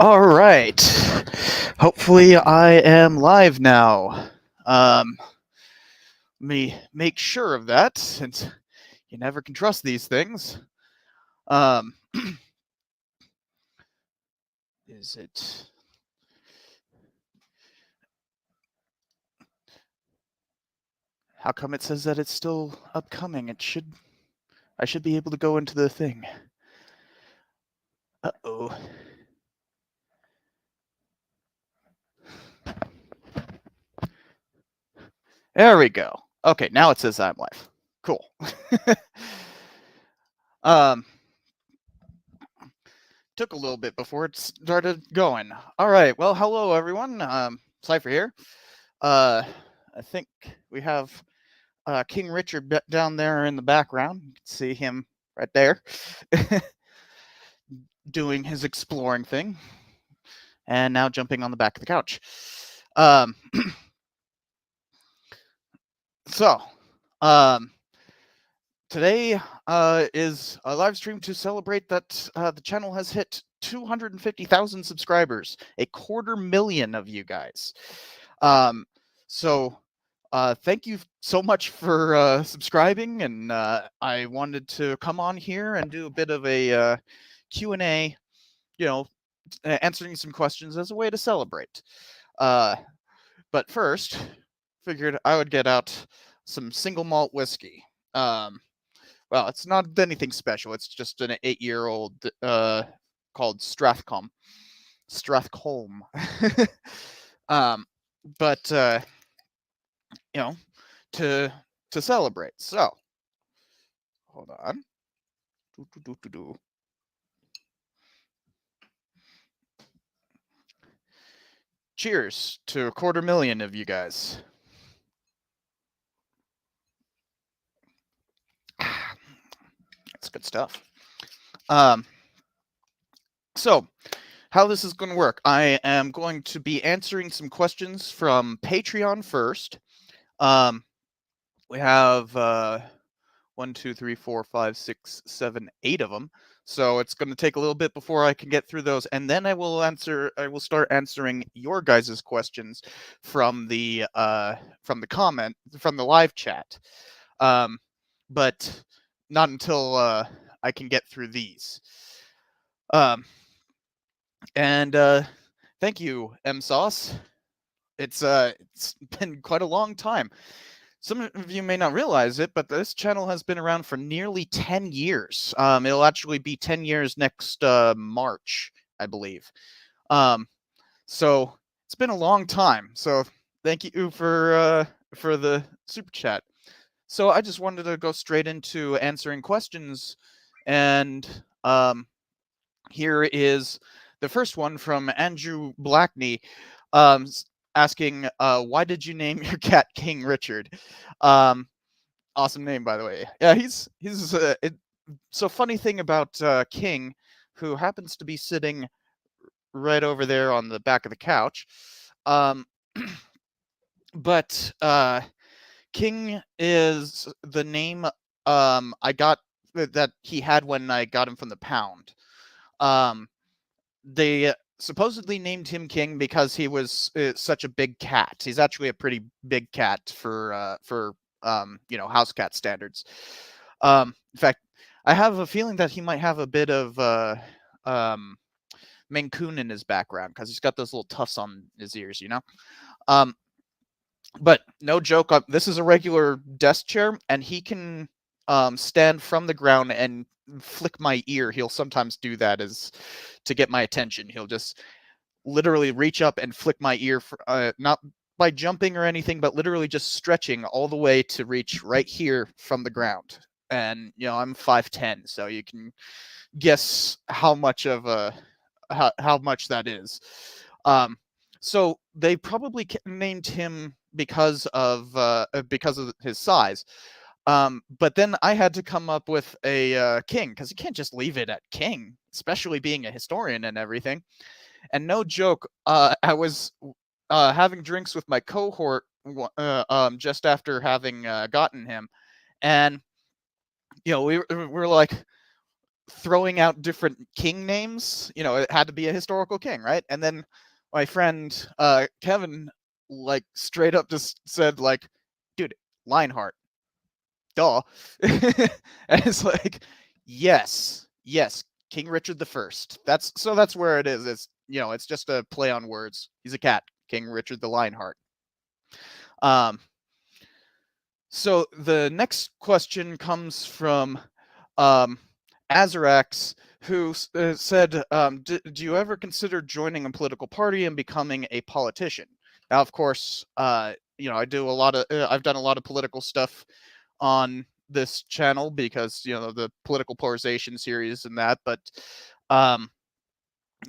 All right. Hopefully, I am live now. Let me make sure of that since you never can trust these things. Um, is it? How come it says that it's still upcoming? I should be able to go into the thing. Uh-oh. There we go. Okay, now it says I'm live. Cool. um, took a little bit before it started going. All right. Well, hello everyone. Cypher here. I think we have King Richard down there in the background. You can see him right there doing his exploring thing, and now jumping on the back of the couch. Um, so, um, today is a live stream to celebrate that the channel has hit 250,000 subscribers, 250,000 of you guys. So thank you so much for subscribing, and I wanted to come on here and do a bit of a Q&A, you know, answering some questions as a way to celebrate. But first, figured I would get out some single malt whiskey. Well, it's not anything special. It's just an 8-year-old called Strathcombe. Strathcombe. But you know, to celebrate. So, hold on. Cheers to 250,000 of you guys. That's good stuff. So, how this is going to work, I am going to be answering some questions from Patreon first. We have 1, 2, 3, 4, 5, 6, 7, 8 of them. So it's going to take a little bit before I can get through those, and then I will start answering your guys' questions from the live chat. But not until I can get through these. And thank you, MSauce. It's been quite a long time. Some of you may not realize it, but this channel has been around for nearly 10 years. It'll actually be 10 years next March, I believe. So it's been a long time. So thank you for the super chat. So I just wanted to go straight into answering questions, and here is the first one from Andrew Blackney. Asking, why did you name your cat King Richard? Awesome name, by the way. Yeah, he's so funny thing about King, who happens to be sitting right over there on the back of the couch. But King is the name I got that he had when I got him from the pound. They supposedly named him King because he was such a big cat. He's actually a pretty big cat for house cat standards. In fact, I have a feeling that he might have a bit of Maine Coon in his background because he's got those little tufts on his ears, But no joke, this is a regular desk chair, and he can stand from the ground and flick my ear. He'll sometimes do that as to get my attention. He'll just literally reach up and flick my ear, not by jumping or anything, but literally just stretching all the way to reach right here from the ground. And I'm 5'10", so you can guess how much of how much that is. So they probably named him because of his size. But then I had to come up with a King, because you can't just leave it at King, especially being a historian and everything. And no joke, I was having drinks with my cohort just after having gotten him, and we were like, throwing out different king names. You know, it had to be a historical king, right? And then my friend Kevin, like, straight up just said, like, dude, Lionheart, duh. And it's like, yes, King Richard the First. That's where it is. It's, you know, it's just a play on words. He's a cat, King Richard the Lionheart. Um, so the next question comes from um, Azarax, who said, do you ever consider joining a political party and becoming a politician? Now, of course, you know, I've done a lot of political stuff on this channel because, you know, the political polarization series and that, but um,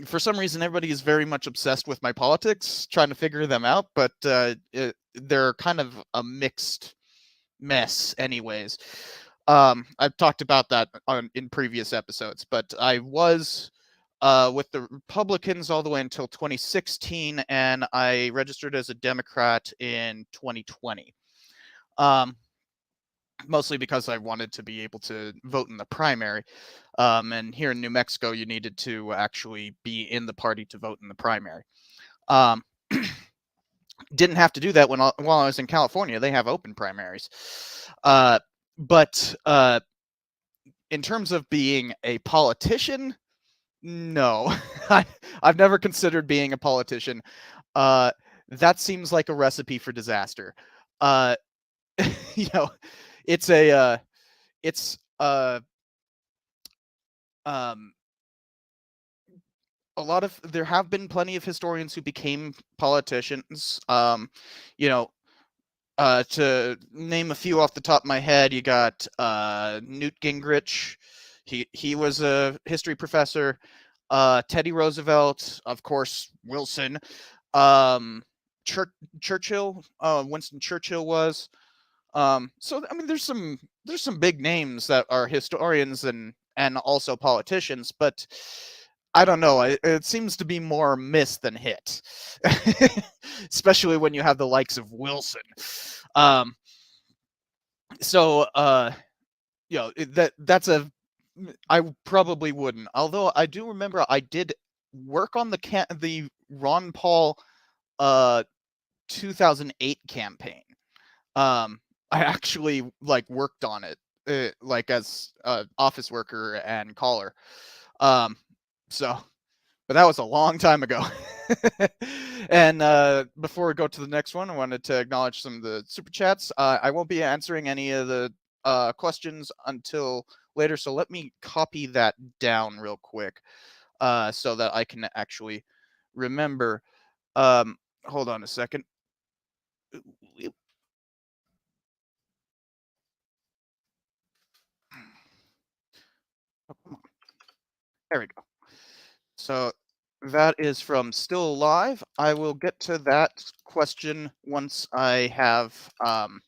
for some reason, everybody is very much obsessed with my politics, trying to figure them out, but they're kind of a mixed mess anyways. I've talked about that in previous episodes, but I was with the Republicans all the way until 2016, and I registered as a Democrat in 2020. Mostly because I wanted to be able to vote in the primary. And here in New Mexico, you needed to actually be in the party to vote in the primary. Didn't have to do that while I was in California. They have open primaries. But in terms of being a politician, no. I've never considered being a politician. That seems like a recipe for disaster. You know, it's um, a lot of there have been plenty of historians who became politicians. You know, to name a few off the top of my head, you got Newt Gingrich. He was a history professor. Teddy Roosevelt, of course, Wilson. Churchill, Winston Churchill was. So I mean, there's some big names that are historians and also politicians, but I don't know. It seems to be more miss than hit, especially when you have the likes of Wilson. Um, so you know, that's a I probably wouldn't. Although I do remember I did work on the Ron Paul 2008 campaign. I actually like worked on it, like as a office worker and caller. Um, so, but that was a long time ago. And before we go to the next one, I wanted to acknowledge some of the super chats. I won't be answering any of the questions until later, so let me copy that down real quick so that I can actually remember. Hold on a second. Oh, come on. There we go. So that is from Still Alive. I will get to that question once I have gotten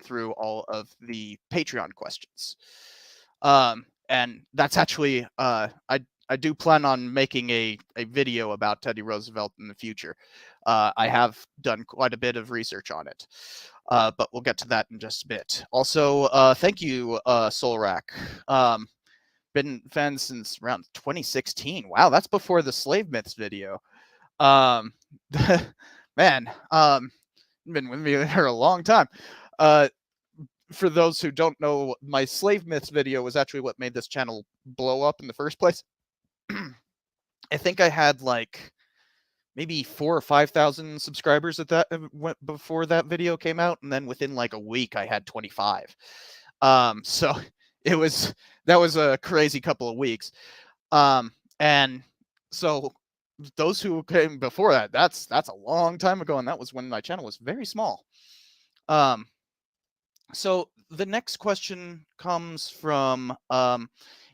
through all of the Patreon questions. And that's actually I do plan on making a video about Teddy Roosevelt in the future. I have done quite a bit of research on it. But we'll get to that in just a bit. Also, thank you, Solrak. Been fans since around 2016. Wow, that's before the Slave Myths video. Um, man, been with me for a long time. For those who don't know, my Slave Myths video was actually what made this channel blow up in the first place. I think I had like maybe 4 or 5,000 subscribers at that before that video came out, and then within like a week I had 25. So that was a crazy couple of weeks. And so those who came before that, that's a long time ago, and that was when my channel was very small. So the next question comes from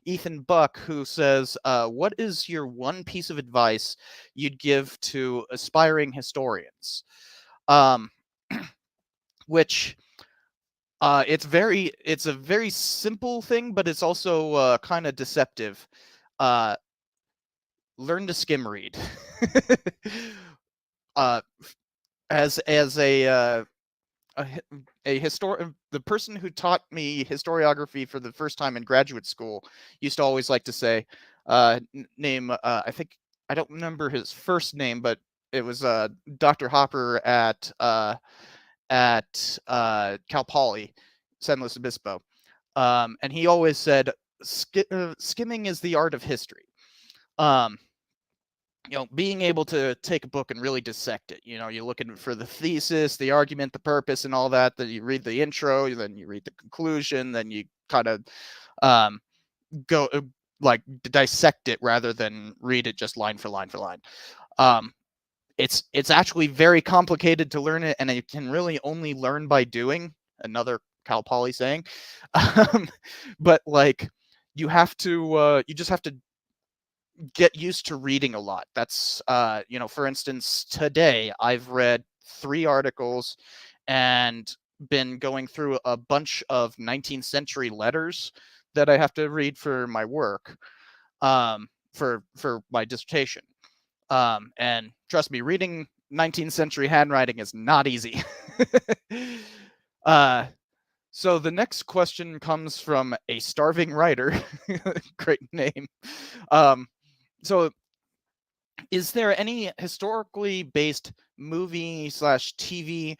Ethan Buck, who says, what is your one piece of advice you'd give to aspiring historians? Which it's a very simple thing, but it's also kind of deceptive. Learn to skim read. uh, as a the person who taught me historiography for the first time in graduate school used to always like to say, name, I think, I don't remember his first name, but it was Dr. Hopper at Cal Poly, San Luis Obispo. And he always said, skimming is the art of history. Um, being able to take a book and really dissect it. You're looking for the thesis, the argument, the purpose, and all that. Then you read the intro, then you read the conclusion, then you kind of um, go like dissect it rather than read it just line for line for line. It's actually very complicated to learn it, and you can really only learn by doing. Another Cal Poly saying, but like you just have to get used to reading a lot. That's for instance, today I've read 3 articles and been going through a bunch of 19th century letters that I have to read for my work, for my dissertation. And trust me, reading 19th century handwriting is not easy. So the next question comes from a starving writer. Great name. So is there any historically based movie/TV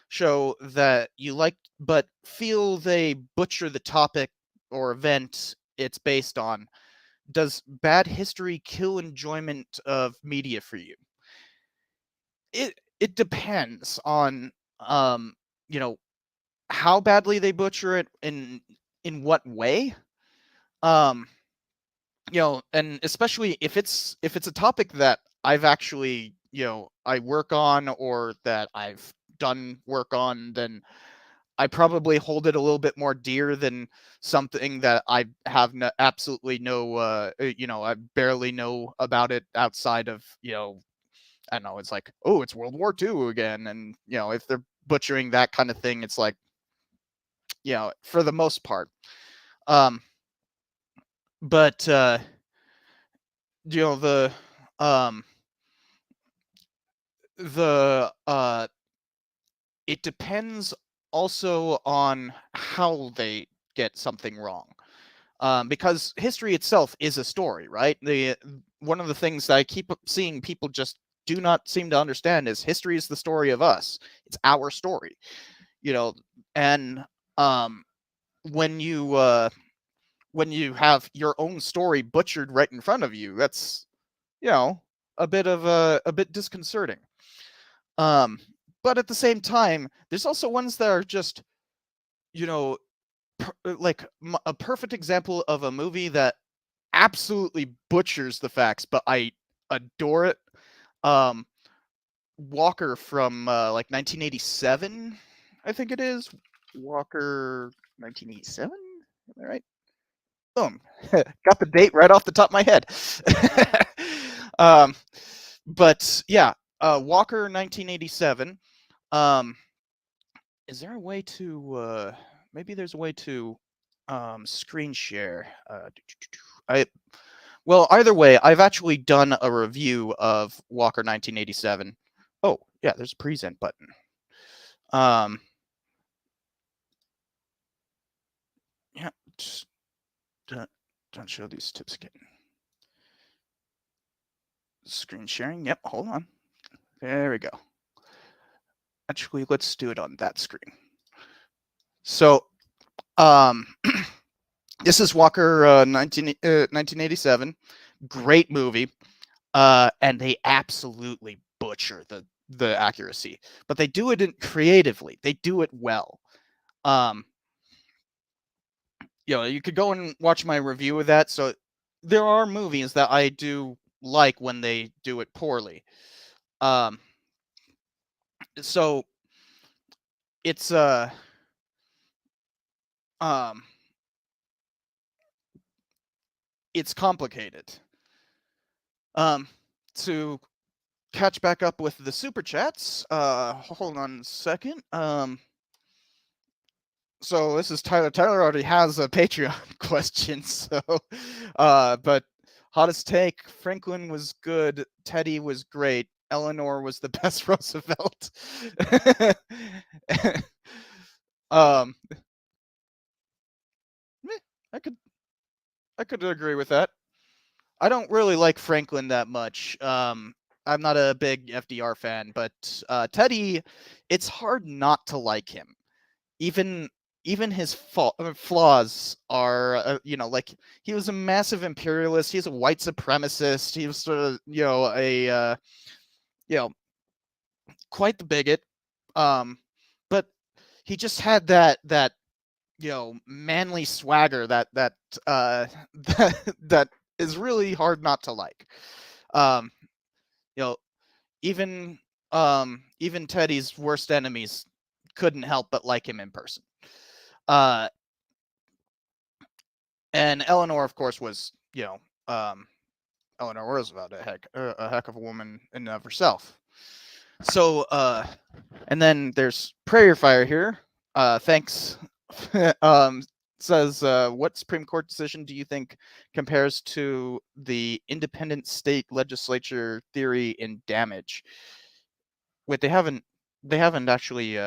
show that you like but feel they butcher the topic or event it's based on? Does bad history kill enjoyment of media for you? It depends on you know how badly they butcher it, in what way. Um and especially if it's a topic that I've actually, I work on or that I've done work on, then I probably hold it a little bit more dear than something that I have absolutely no, I barely know about it outside of, I don't know, it's like, oh, it's World War II again. And, if they're butchering that kind of thing, it's like, for the most part. Um, but, you know, um, the it depends also on how they get something wrong. Because history itself is a story, right? The One of the things that I keep seeing people just do not seem to understand is history is the story of us. It's our story, and um, when you have your own story butchered right in front of you, that's a bit disconcerting. Um, but at the same time, there's also ones that are just you know like a perfect example of a movie that absolutely butchers the facts, but I adore it. Um, Walker from like 1987, I think it is. Walker 1987. Am I right? Boom, got the date right off the top of my head. um, but yeah, Walker 1987. Um, is there a way to maybe there's a way to screen share? I Well, either way, I've actually done a review of Walker 1987. Oh, yeah, there's a present button. Um, yeah, just don't show these tips again. Screen sharing. Yep, hold on. There we go. Actually, let's do it on that screen. So, this is Walker 1987. Great movie. And they absolutely butcher the accuracy, but they do it creatively. They do it well. Um, you could go and watch my review of that. So there are movies that I do like when they do it poorly. Um, so it's um it's complicated. To catch back up with the super chats, hold on a second. So this is Tyler. Tyler already has a Patreon question. So, but hottest take: Franklin was good. Teddy was great. Eleanor was the best Roosevelt. Um, meh, I could I could agree with that. I don't really like Franklin that much. I'm not a big FDR fan, but Teddy, it's hard not to like him. Even even his flaws are, like he was a massive imperialist. He's a white supremacist. He was sort of, you know, quite the bigot. Um, but he just had that manly swagger that that is really hard not to like. Um, you know, even even Teddy's worst enemies couldn't help but like him in person. Uh, and Eleanor, of course, was Eleanor Roosevelt, a heck of a woman in and of herself. So, and then there's Prayer Fire here. Thanks. um, says, what Supreme Court decision do you think compares to the independent state legislature theory in Damage? Wait, they haven't actually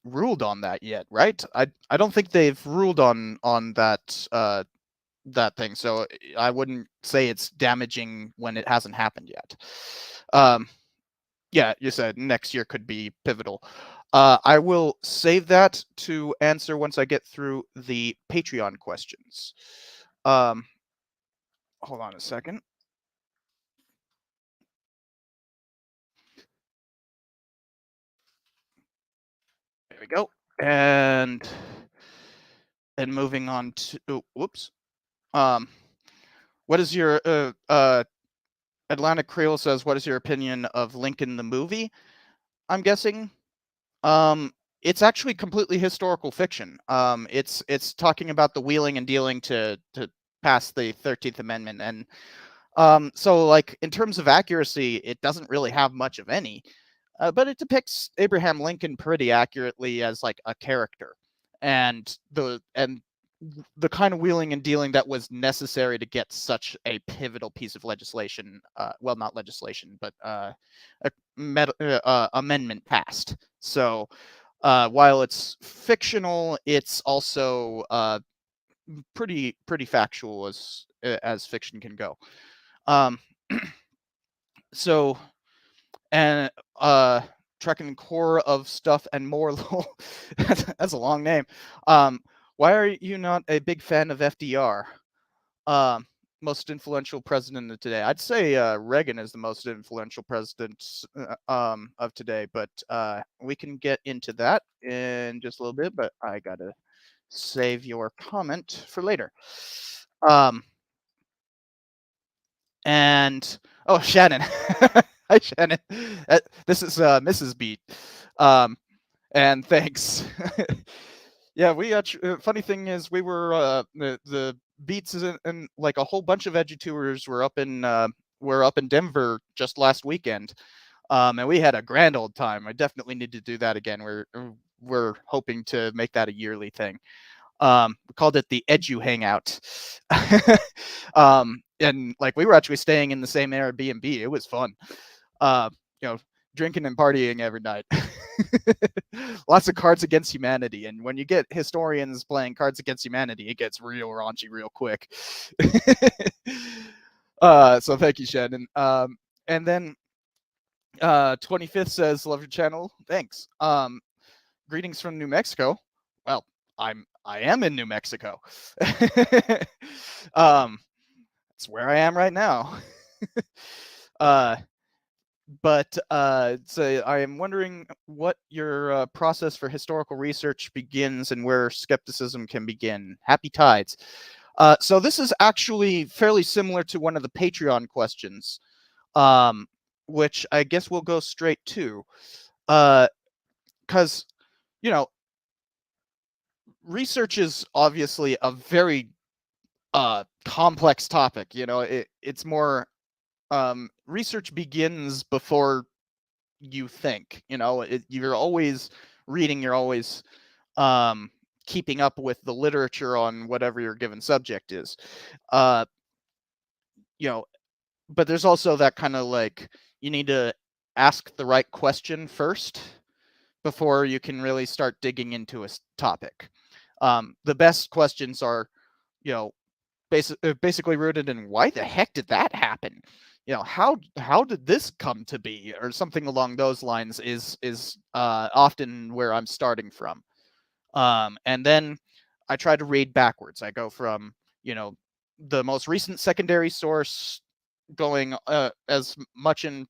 ruled on that yet, right? I don't think they've ruled on that thing, so I wouldn't say it's damaging when it hasn't happened yet. Um, yeah, you said next year could be pivotal. I will save that to answer once I get through the Patreon questions. Um, hold on a second. There we go. And moving on to whoops. Um, what is your Atlantic Creole says, what is your opinion of Lincoln the movie? I'm guessing. Um, it's actually completely historical fiction. It's talking about the wheeling and dealing to pass the 13th Amendment, and so like in terms of accuracy, it doesn't really have much of any, but it depicts Abraham Lincoln pretty accurately as like a character, and the kind of wheeling and dealing that was necessary to get such a pivotal piece of legislation, well, not legislation, but amendment passed. So while it's fictional, it's also pretty factual as fiction can go. Um, so and Trekking core of stuff and more. That's a long name. Um, why are you not a big fan of FDR? Um, Most influential president of today. I'd say Reagan is the most influential president of today, but we can get into that in just a little bit. But I gotta save your comment for later. Um, and oh, Shannon, hi Shannon. This is Mrs. Beat. Um, and thanks. Yeah, we funny thing is we were the Beats and like a whole bunch of edutubers were up in Denver just last weekend. And we had a grand old time. I definitely need to do that again. We're hoping to make that a yearly thing. We called it the Edu Hangout. And like we were actually staying in the same Airbnb. It was fun. Uh, you know, drinking and partying every night. Lots of Cards Against Humanity, and when you get historians playing Cards Against Humanity, it gets real raunchy real quick. So thank you, Shannon. And then 25th says, "Love your channel. Thanks. Greetings from New Mexico." Well, I am in New Mexico. um, it's where I am right now. uh, but so I am wondering what your process for historical research begins and where skepticism can begin. Happy tides. So this is actually fairly similar to one of the Patreon questions, which I guess we'll go straight to, because you know research is obviously a very complex topic. It's more research begins before you think. You're always reading, you're always um, keeping up with the literature on whatever your given subject is. Uh, you know, but there's also that kind of like you need to ask the right question first before you can really start digging into a topic. The best questions are, you know, basically rooted in why the heck did that happen? How did this come to be, or something along those lines is often where I'm starting from. And then I try to read backwards. I go from, the most recent secondary source, going as much in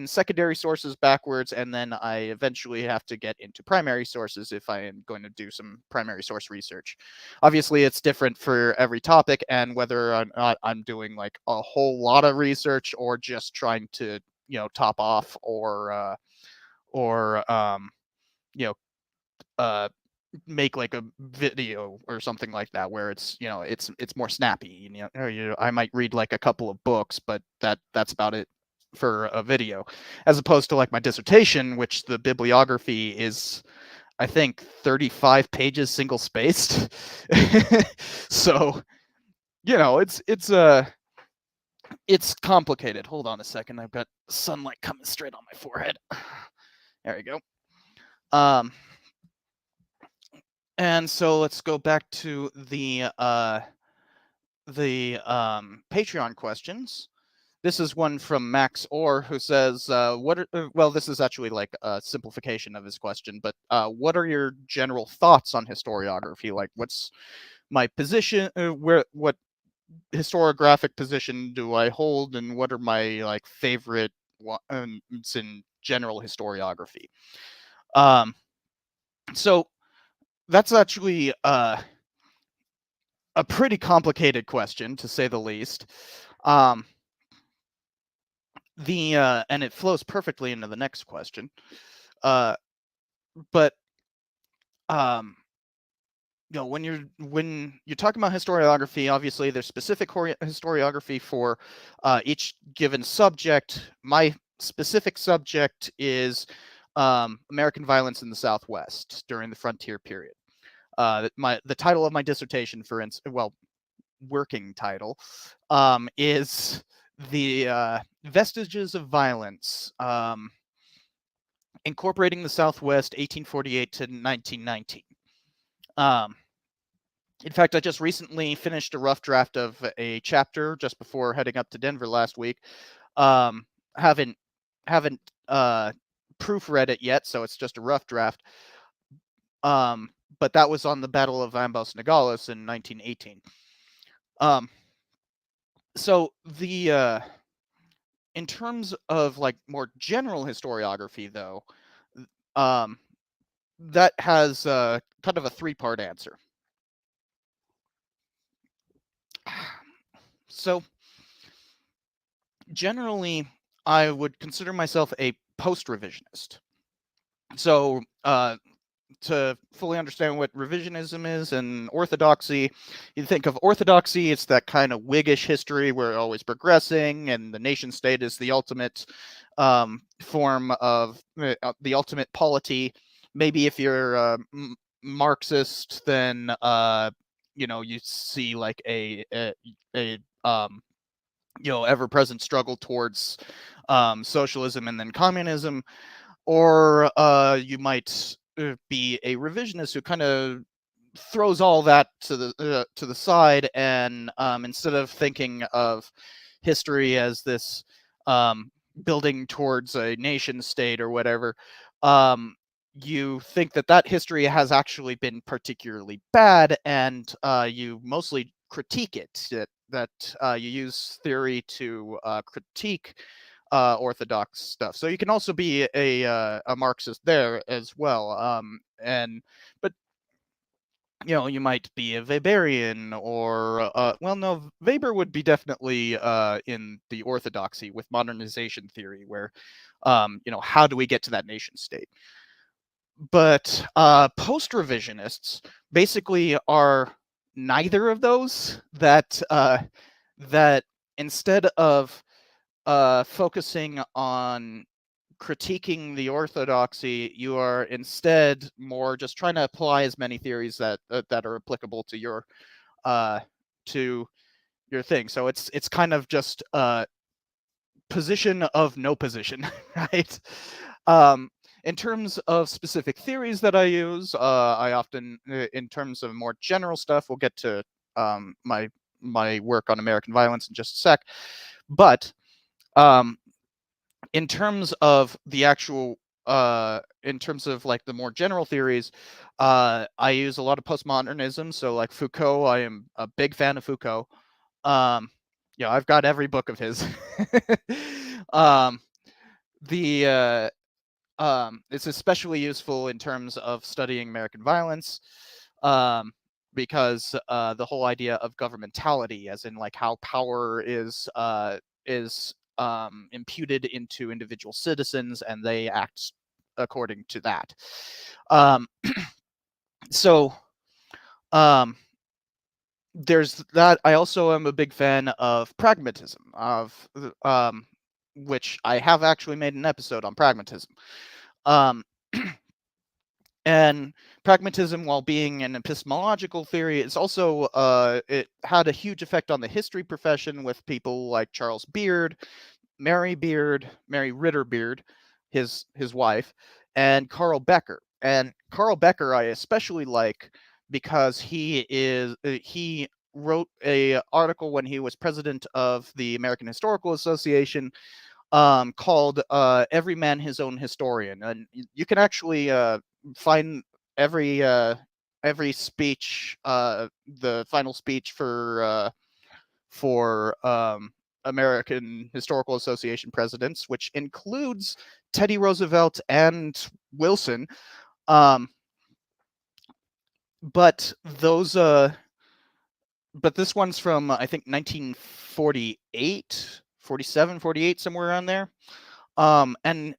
secondary sources backwards, and then I eventually have to get into primary sources if I am going to do some primary source research. Obviously, it's different for every topic, and whether or not I'm doing like a whole lot of research or just trying to, top off, or you know uh make like a video or something like that, where it's more snappy. I might read like a couple of books, but that's about it for a video, as opposed to like my dissertation, which the bibliography is, I think, 35 pages single spaced. So it's complicated. Hold on a second, I've got sunlight coming straight on my forehead. There we go. And so let's go back to the Patreon questions. This is one from Max Orr, who says, well, this is actually like a simplification of his question, but what are your general thoughts on historiography? Like, what's my position? What historiographic position do I hold, and what are my like favorite ones in general historiography? So that's actually a pretty complicated question, to say the least. And it flows perfectly into the next question. But when you're talking about historiography, obviously there's specific historiography for each given subject. My specific subject is American violence in the Southwest during the frontier period. The title of my dissertation, for instance, well, working title, is the Vestiges of Violence, Incorporating the Southwest, 1848 to 1919. In fact, I just recently finished a rough draft of a chapter just before heading up to Denver last week. Haven't proofread it yet, so it's just a rough draft. But that was on the Battle of Ambos Nogales in 1918. So in terms of like more general historiography, though, that has kind of a three-part answer. So generally, I would consider myself a post-revisionist. So to fully understand what revisionism is and orthodoxy, you think of orthodoxy, it's that kind of Whiggish history where we're always progressing, and the nation state is the ultimate form of the ultimate polity. Maybe if you're Marxist, then you see like a ever-present struggle towards socialism and then communism. Or you might be a revisionist who kind of throws all that to the side, and instead of thinking of history as this building towards a nation state or whatever, you think that history has actually been particularly bad, and you mostly critique it. That you use theory to critique orthodox stuff. So you can also be a Marxist there as well. But you might be a Weberian, or well, no, Weber would be definitely in the orthodoxy with modernization theory, where how do we get to that nation state? But post-revisionists basically are neither of those. That instead of focusing on critiquing the orthodoxy, you are instead more just trying to apply as many theories that are applicable to your thing. So it's kind of just a position of no position, right? in terms of specific theories that I use, I often, in terms of more general stuff, we'll get to my work on American violence in just a sec. But um, in terms of the actual, in terms of like the more general theories, I use a lot of postmodernism. So like Foucault, I am a big fan of Foucault. Um, yeah, I've got every book of his. um, the It's especially useful in terms of studying American violence, um, because the whole idea of governmentality, as in like how power is imputed into individual citizens, and they act according to that. Um, so um, there's that. I also am a big fan of pragmatism, which I have actually made an episode on pragmatism. Um, And pragmatism, while being an epistemological theory, it's also it had a huge effect on the history profession with people like Charles Beard, Mary Ritter Beard, his wife, and Carl Becker. And Carl Becker I especially like because he wrote a article when he was president of the American Historical Association, called "Every Man His Own Historian," and you can actually find every uh, every speech, the final speech for American Historical Association presidents, which includes Teddy Roosevelt and Wilson. Um, but those but this one's from I think 1948, 47, 48, somewhere around there. And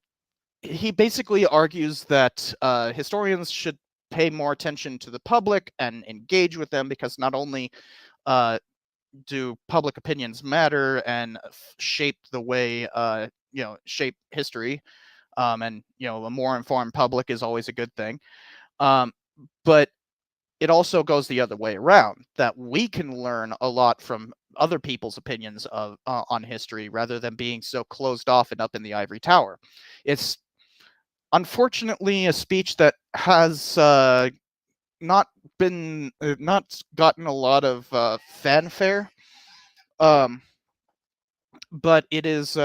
he basically argues that historians should pay more attention to the public and engage with them, because not only uh, do public opinions matter and shape the way, shape history, and a more informed public is always a good thing. Um, but it also goes the other way around, that we can learn a lot from other people's opinions of on history, rather than being so closed off and up in the ivory tower. It's unfortunately a speech that has not not gotten a lot of fanfare, um, but it's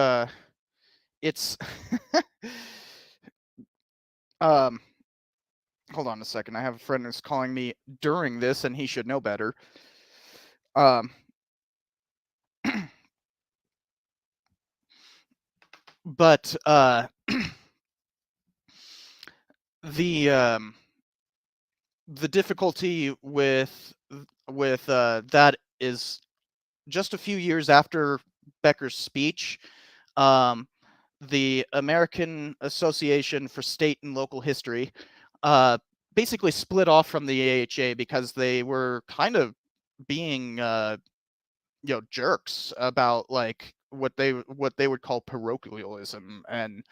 um, hold on a second. I have a friend who's calling me during this, and he should know better. Um, but the um, the difficulty with that is, just a few years after Becker's speech, um, the American Association for State and Local History uh, basically split off from the AHA because they were kind of being jerks about like what they would call parochialism and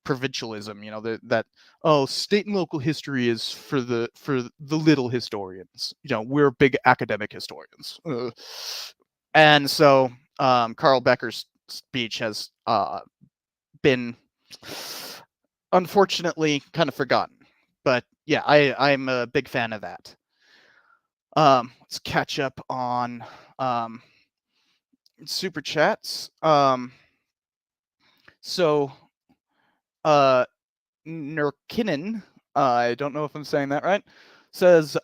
provincialism. That, oh, state and local history is for the little historians. We're big academic historians. And so Carl Becker's speech has been unfortunately kind of forgotten. But yeah, I'm a big fan of that. Let's catch up on super chats. So uh Nurkinen, I don't know if I'm saying that right, says,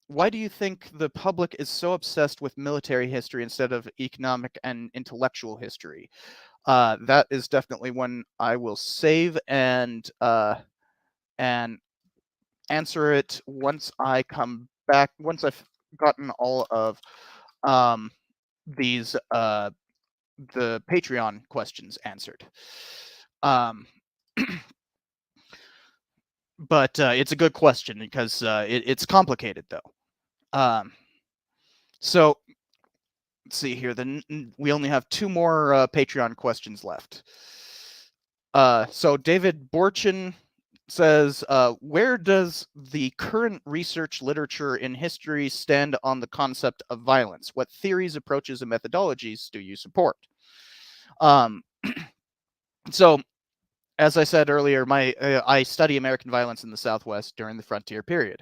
why do you think the public is so obsessed with military history instead of economic and intellectual history? That is definitely one I will save and answer it once I come back, once I've gotten all of um, these the Patreon questions answered. Um, but it's a good question because it's complicated, though. Um, so let's see here. We only have two more Patreon questions left. So David Borchin says, where does the current research literature in history stand on the concept of violence? What theories, approaches, and methodologies do you support? Um, so as I said earlier, I study American violence in the Southwest during the frontier period,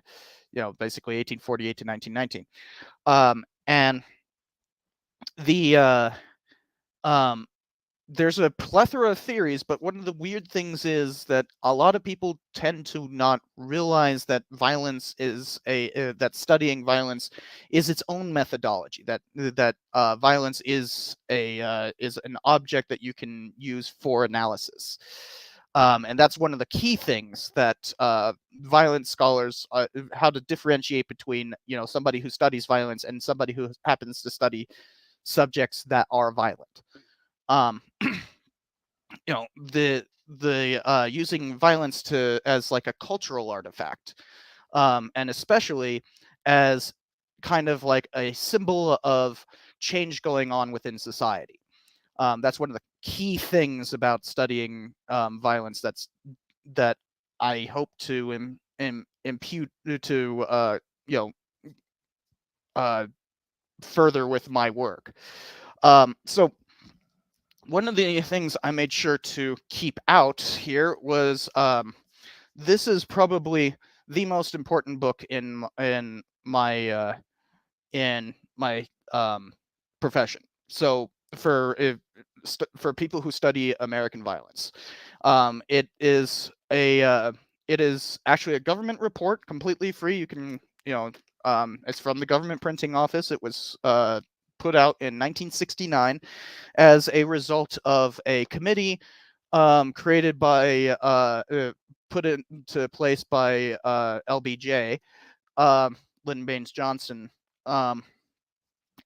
basically 1848 to 1919. And the um, there's a plethora of theories, but one of the weird things is that a lot of people tend to not realize that that studying violence is its own methodology. That violence is an object that you can use for analysis. And that's one of the key things that violence scholars how to differentiate between somebody who studies violence and somebody who happens to study subjects that are violent. Um, the using violence to as like a cultural artifact, and especially as kind of like a symbol of change going on within society. That's one of the key things about studying violence. That I hope to impute to you know uh, further with my work. So one of the things I made sure to keep out here was this is probably the most important book in my profession. So for people who study American violence, it is it is actually a government report, completely free. You can it's from the government printing office. It was put out in 1969 as a result of a committee created by put into place by LBJ, Lyndon Baines Johnson, um,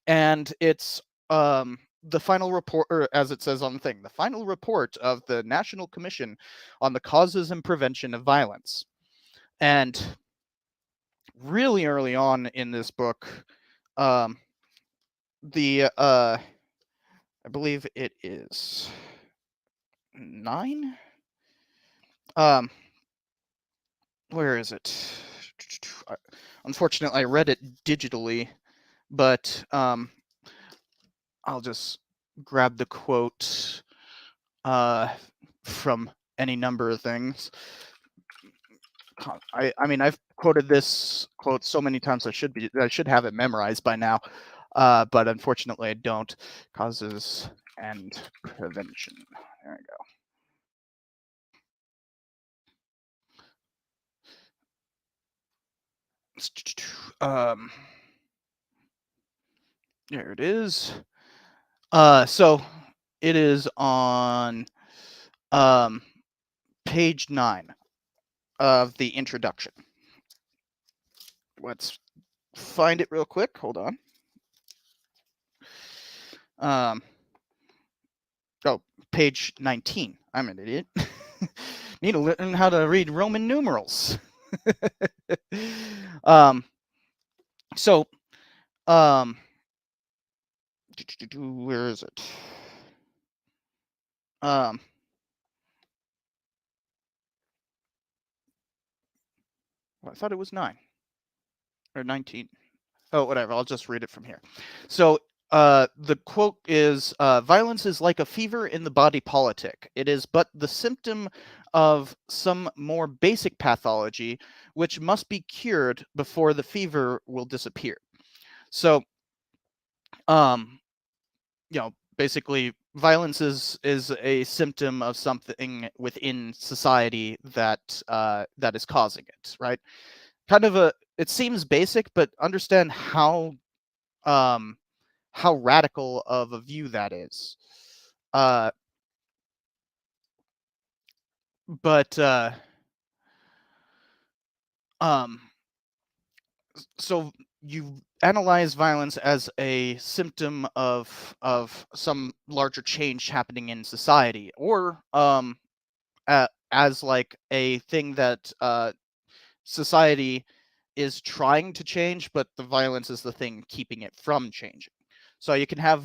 and it's the final report, or as it says on the thing, the final report of the National Commission on the Causes and Prevention of Violence. And really early on in this book, um, I believe it is 9. Um, where is it? Unfortunately, I read it digitally, but I'll just grab the quote from any number of things. I mean, I've quoted this quote so many times I should have it memorized by now, but unfortunately I don't. Causes and prevention. There we go. There it is. So it is on page 9 of the introduction. Let's find it real quick. Hold on. Oh, page 19. I'm an idiot. Need to learn how to read Roman numerals. um, so, where is it? Well, I thought it was 9 or 19. Oh, whatever. I'll just read it from here. So, the quote is violence is like a fever in the body politic. It is but the symptom of some more basic pathology which must be cured before the fever will disappear. So, um, basically violence is a symptom of something within society that is causing it, right? Kind of it seems basic, but understand um how radical of a view that is. Uh, but um, so you analyze violence as a symptom of some larger change happening in society, or as like a thing that society is trying to change, but the violence is the thing keeping it from changing. So you can have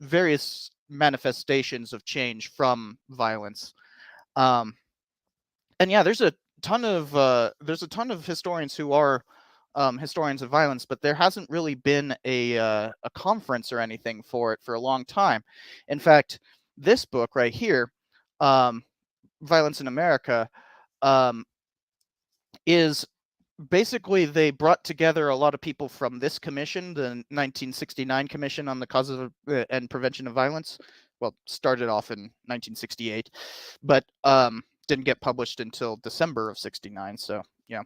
various manifestations of change from violence. Um, and yeah, there's a ton of historians who are historians of violence, but there hasn't really been a conference or anything for it for a long time. In fact, this book right here, um, violence in America um, is basically they brought together a lot of people from this commission, the 1969 Commission on the Causes of, and Prevention of Violence. Well, started off in 1968, but didn't get published until December of '69. So yeah,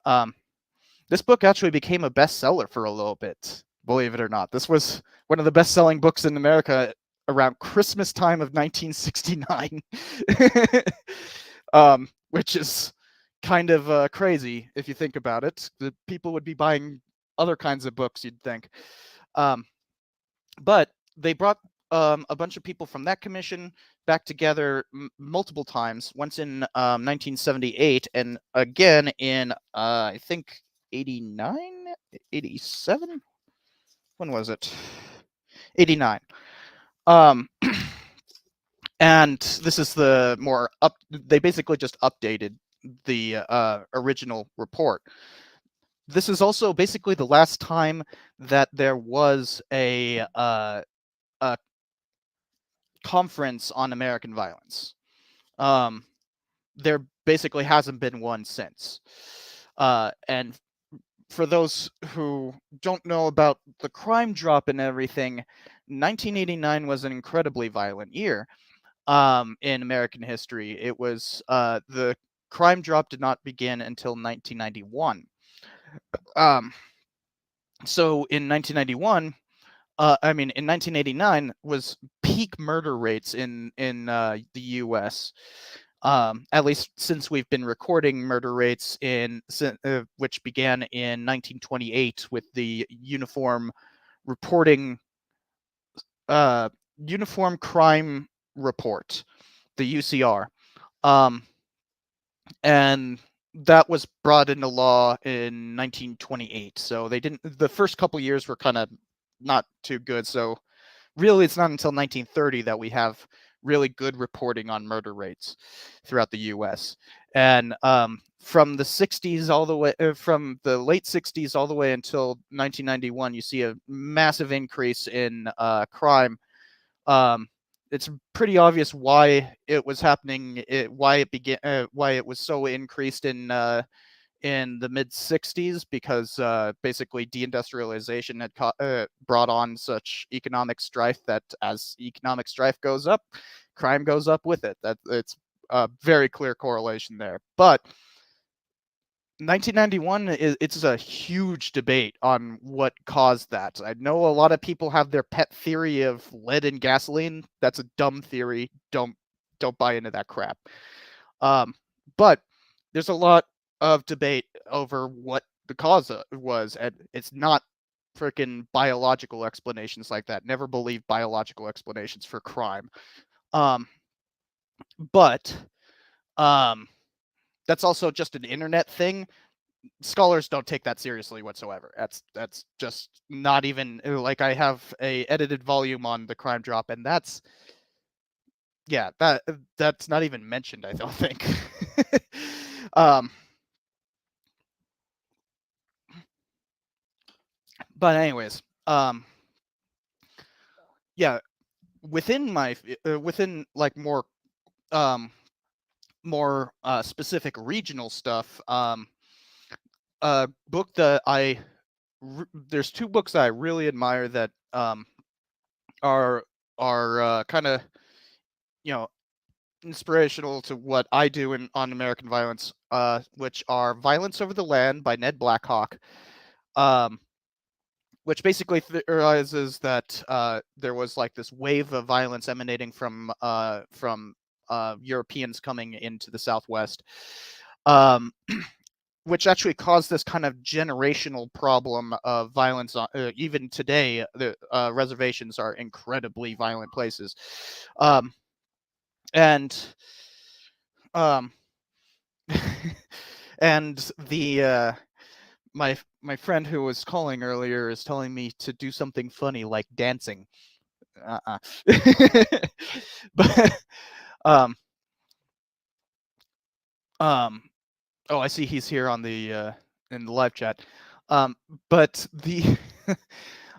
um, this book actually became a bestseller for a little bit. Believe it or not, this was one of the best-selling books in America around Christmas time of 1969, which is kind of crazy if you think about it. The people would be buying other kinds of books, you'd think. Um, but they brought a bunch of people from that commission back together multiple times, once in 1978 and again in, I think, 89, 87? When was it? 89. Um, and this is the more up, they basically just updated the original report. This is also basically the last time that there was a conference on American violence. There basically hasn't been one since. And for those who don't know about the crime drop and everything, 1989 was an incredibly violent year in American history. It was the crime drop did not begin until 1991. Um, so in 1991, in 1989 was peak murder rates in the U.S. At least since we've been recording murder rates which began in 1928 with the reporting uh, Uniform Crime Report, the UCR, and that was brought into law in 1928. So they didn't. The first couple years were kind of not too good. So really, it's not until 1930 that we have really good reporting on murder rates throughout the U.S. And from the 60s all the way, from the late 60s all the way until 1991, you see a massive increase in crime. It's pretty obvious why it was happening, why it began, why it was so increased in the mid 60s, because basically deindustrialization had brought on such economic strife that as economic strife goes up, crime goes up with it. That it's a very clear correlation there. But 1991 it's a huge debate on what caused that. I know a lot of people have their pet theory of lead in gasoline. That's a dumb theory. Don't buy into that crap. But there's a lot of debate over what the cause was, and it's not freaking biological explanations like that. Never believe biological explanations for crime. Um, but that's also just an internet thing. Scholars don't take that seriously whatsoever. That's just not even like, I have a edited volume on the crime drop, and that's that's not even mentioned, I don't think. um, but anyways, yeah, within like um more specific regional stuff, a book that there's two books that I really admire that are kind of, you know, inspirational to what I do on American violence, which are Violence Over the Land by Ned Blackhawk, which basically theorizes that there was like this wave of violence emanating from Europeans coming into the Southwest, which actually caused this kind of generational problem of violence. Even today, the reservations are incredibly violent places, and um, and the my friend who was calling earlier is telling me to do something funny like dancing. Uh-uh. But um um oh, I see he's here on the in the live chat. Um but the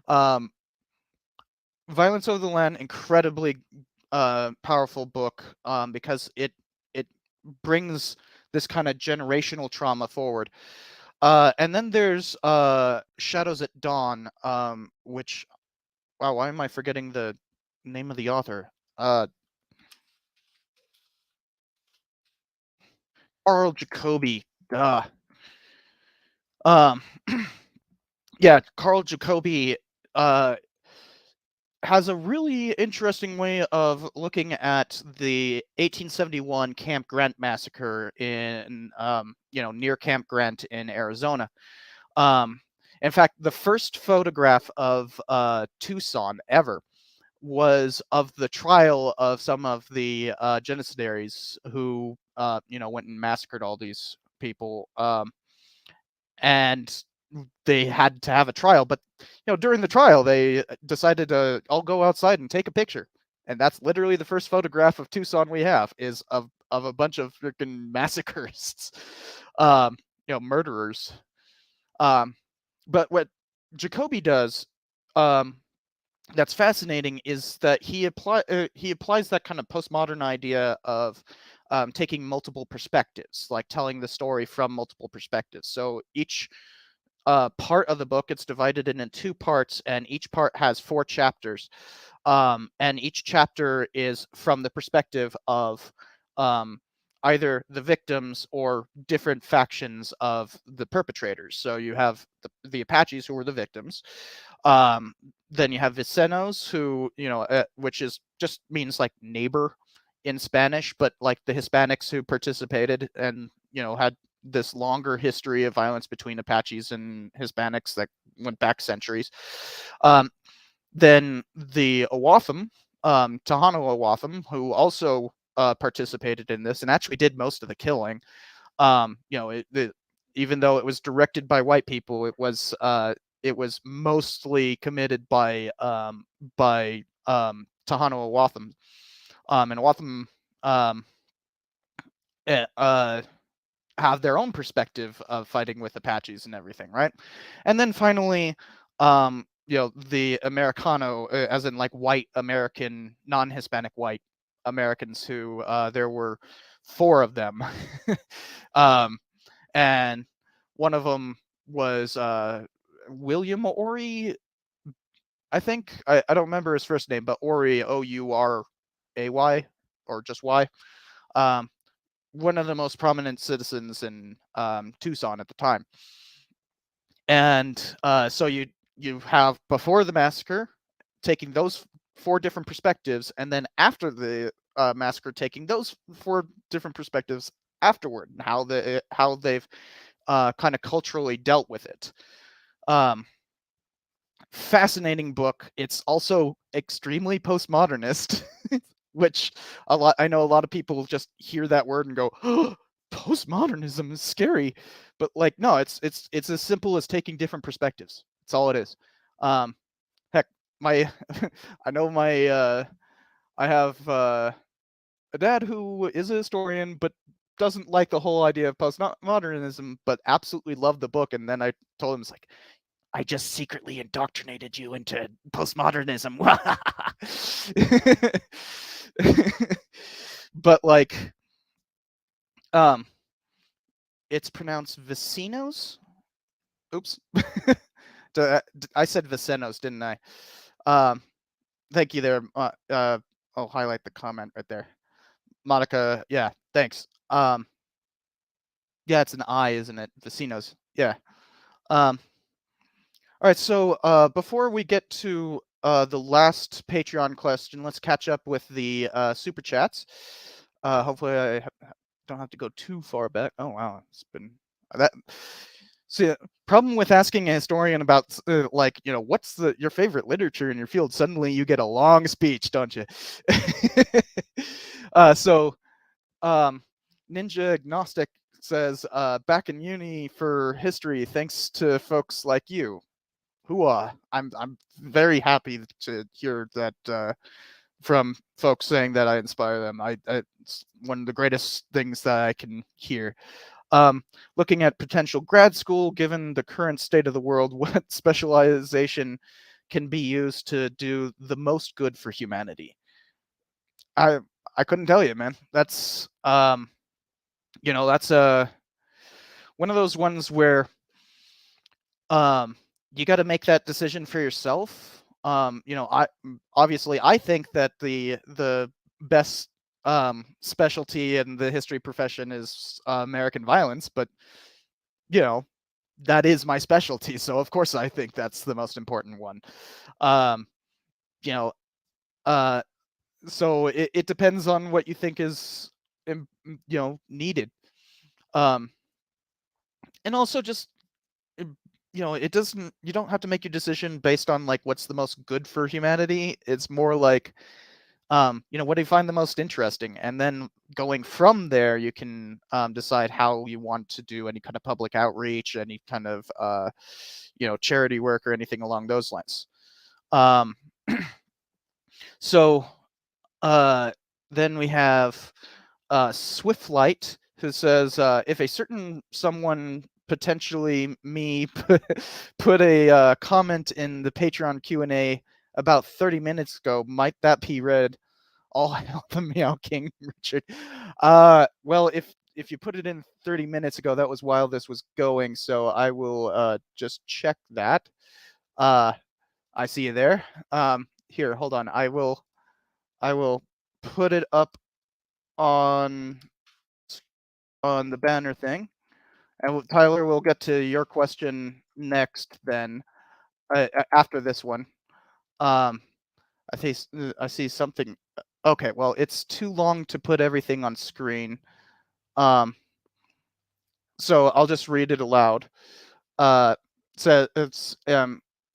um Violence Over the Land, incredibly powerful book, because it brings this kind of generational trauma forward. And then there's Shadows at Dawn, which, wow, why am I forgetting the name of the author? Carl Jacobi. Duh. Um, yeah, Carl Jacobi uh, has a really interesting way of looking at the 1871 Camp Grant massacre in, near Camp Grant in Arizona. Um, in fact, the first photograph of Tucson ever was of the trial of some of the genocidaries who, went and massacred all these people. And they had to have a trial, but during the trial they decided to all go outside and take a picture, and that's literally the first photograph of Tucson we have, is of a bunch of freaking massacres, murderers. um but what Jacoby does, um that's fascinating, is that he applies that kind of postmodern idea of taking multiple perspectives, like telling the story from multiple perspectives. So each part of the book, it's divided into two parts, and each part has 4 chapters. And each chapter is from the perspective of um, either the victims or different factions of the perpetrators. So you have the Apaches, who were the victims. Um, then you have Vicenos, who, which is just means like neighbor in Spanish, but like the Hispanics who participated and, had this longer history of violence between Apaches and Hispanics that went back centuries. Um, then the Owatham, Tohono Owatham, who also participated in this and actually did most of the killing. Even though it was directed by white people, it was mostly committed by Tohono Owatham. And Owatham um, eh, have their own perspective of fighting with Apaches and everything, right? And then finally, the Americano, as in like white American, non-Hispanic white Americans, who there were 4 of them, um, and one of them was William Ory, I think. I don't remember his first name, but Ory, Ouray, or just Y. Um, One of the most prominent citizens in Tucson at the time. And so you have before the massacre taking those 4 different perspectives, and then after the massacre taking those 4 different perspectives afterward, and how they've kind of culturally dealt with it. Um, Fascinating book. It's also extremely postmodernist, which I know a lot of people just hear that word and go, oh, postmodernism is scary. But like, no, it's as simple as taking different perspectives. That's all it is. Um, Heck, my I know I have a dad who is a historian but doesn't like the whole idea of postmodernism, but absolutely loved the book. And then I told him, it's like, I just secretly indoctrinated you into postmodernism. But like, um, it's pronounced Vecinos. Oops, I said Vicenos, didn't I? Um, Thank you there. I'll highlight the comment right there, Monica. Yeah, thanks. Yeah, it's an I, isn't it? Vecinos. Yeah. Um, All right, so before we get to the last Patreon question, let's catch up with the super chats. Hopefully, don't have to go too far back. Oh wow, it's been that. See, problem with asking a historian about like, what's your favorite literature in your field? Suddenly, you get a long speech, don't you? So Ninja Agnostic says, back in uni for history, thanks to folks like you. Hooah. I'm very happy to hear that from folks saying that I inspire them. It's one of the greatest things that I can hear. Looking at potential grad school, given the current state of the world, what specialization can be used to do the most good for humanity? I I couldn't tell you, man. That's That's one of those ones where you got to make that decision for yourself. Obviously I think that the best specialty in the history profession is American violence, but you know that is my specialty, so of course I think that's the most important one. Um, you know, uh, so it depends on what you think is needed. Um, and also just it doesn't you don't have to make your decision based on like what's the most good for humanity. It's more like what do you find the most interesting, and then going from there you can decide how you want to do any kind of public outreach, any kind of charity work or anything along those lines. um, so uh, then we have Swiftlight, who says, if a certain someone, potentially me, put a comment in the Patreon Q&A about 30 minutes ago, might that be read? All hail the Meow King, Richard. Well, if you put it in 30 minutes ago, that was while this was going, so I will just check that. I see you there. Here, hold on. I will put it up on the banner thing, and Tyler, we'll get to your question next. Then after this one, um, I see something. Okay, well, it's too long to put everything on screen. Um, so I'll just read it aloud. So it's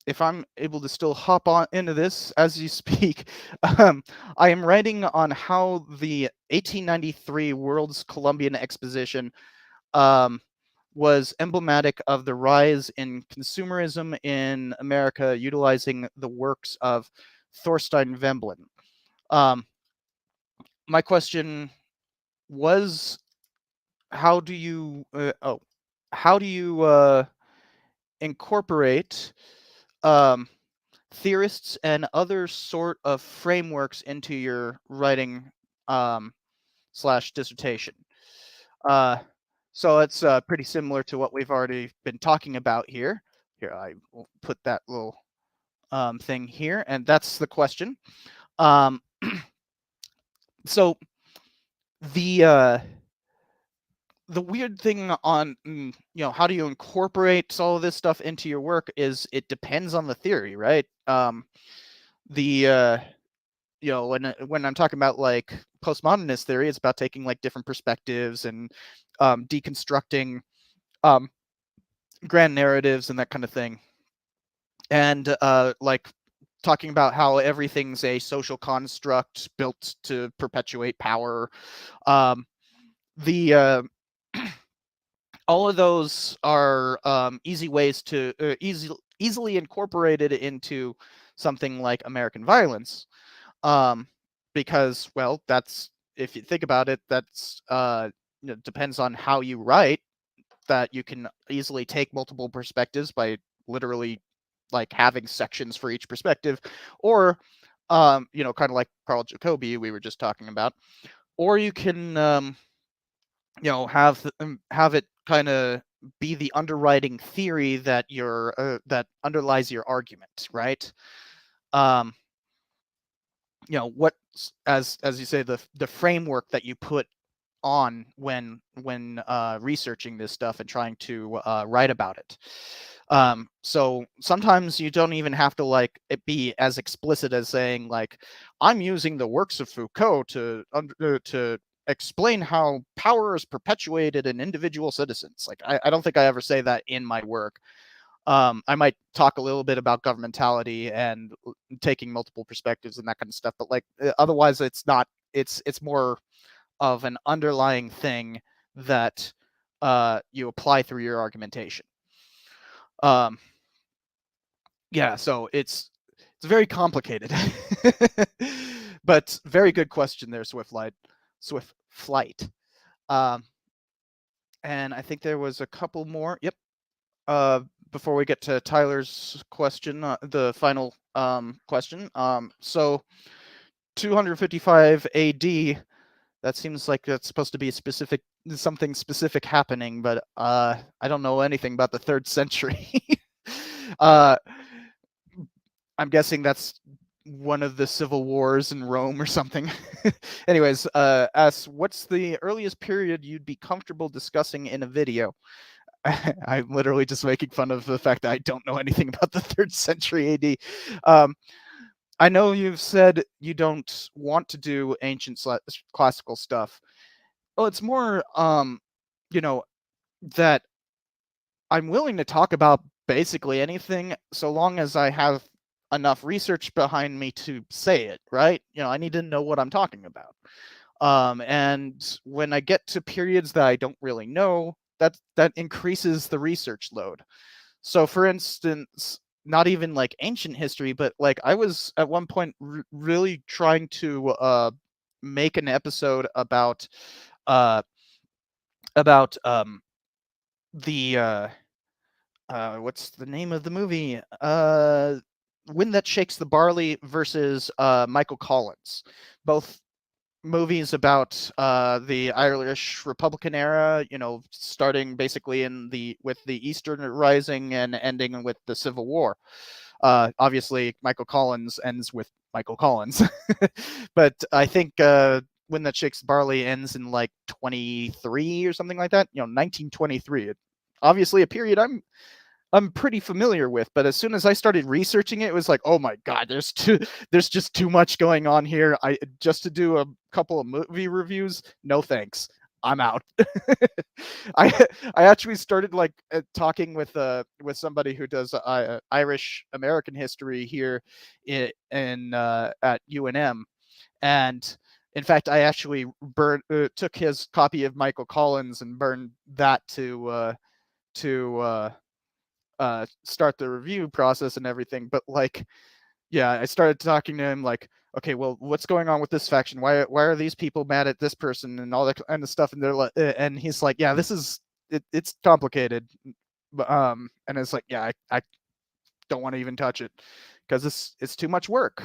if I'm able to still hop on into this as you speak, I am writing on how the 1893 World's Columbian Exposition was emblematic of the rise in consumerism in America, utilizing the works of Thorstein Veblen. My question was, how do you incorporate theorists and other sort of frameworks into your writing slash dissertation? So it's pretty similar to what we've already been talking about here. Here, I will put that little thing here, and that's the question. Um, so the weird thing on how do you incorporate all of this stuff into your work is it depends on the theory, right? The when I'm talking about like postmodernist theory, it's about taking like different perspectives and deconstructing grand narratives and that kind of thing, and like talking about how everything's a social construct built to perpetuate power. The all of those are easy ways to easily incorporated into something like American violence, because, well, that's, if you think about it, that's depends on how you write, that you can easily take multiple perspectives by literally like having sections for each perspective, or kind of like Carl Jacobi we were just talking about, or you can have it kind of be the underwriting theory that that underlies your argument, right? um what, as you say, the framework that you put on when researching this stuff and trying to write about it. So sometimes you don't even have to like it be as explicit as saying like, I'm using the works of Foucault to explain how power is perpetuated in individual citizens. Like, I don't think I ever say that in my work. I might talk a little bit about governmentality and taking multiple perspectives and that kind of stuff, but like otherwise it's not. It's more of an underlying thing that you apply through your argumentation. Yeah, so it's very complicated, but very good question there, Swift Flight. And I think there was a couple more. Yep. Before we get to Tyler's question, the final question. So 255 AD. That seems like that's supposed to be a specific something specific happening, but I don't know anything about the 3rd century. uh, I'm guessing that's one of the civil wars in Rome or something. Anyways, asks, what's the earliest period you'd be comfortable discussing in a video? I'm literally just making fun of the fact that I don't know anything about the 3rd century AD. I know you've said you don't want to do ancient classical stuff. Well, it's more, you know, that I'm willing to talk about basically anything so long as I have enough research behind me to say it, right? I need to know what I'm talking about. And when I get to periods that I don't really know, that increases the research load. So, for instance, not even like ancient history, but like I was at one point really trying to make an episode uh, about the what's the name of the movie? Wind That Shakes the Barley versus Michael Collins. Both movies about the Irish Republican era, starting basically with the Eastern Rising and ending with the Civil War. Obviously, Michael Collins ends with Michael Collins, but I think When That Shakes the Barley ends in like 23 or something like that. 1923. Obviously, a period I'm pretty familiar with, but as soon as I started researching it, it was like, oh my god, there's just too much going on here. I just to do a couple of movie reviews, no thanks. I'm out. I I actually started like talking with somebody who does Irish American history here in at UNM, and in fact, I actually took his copy of Michael Collins and burned that to start the review process and everything. But like, yeah, I started talking to him like, okay, well, what's going on with this faction? Why are these people mad at this person and all that kind of stuff? And they're like, and he's like, yeah, it's complicated. And it's like, yeah, I don't want to even touch it because it's too much work.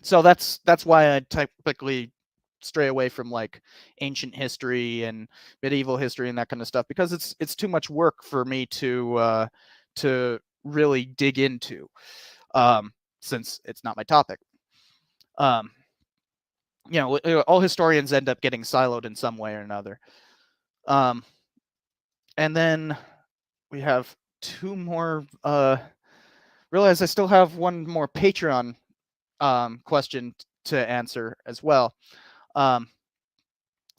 So that's why I typically stray away from like ancient history and medieval history and that kind of stuff, because it's too much work for me to really dig into, since it's not my topic. um all historians end up getting siloed in some way or another. um and then we have two more. Realize I still have one more Patreon question to answer as well. um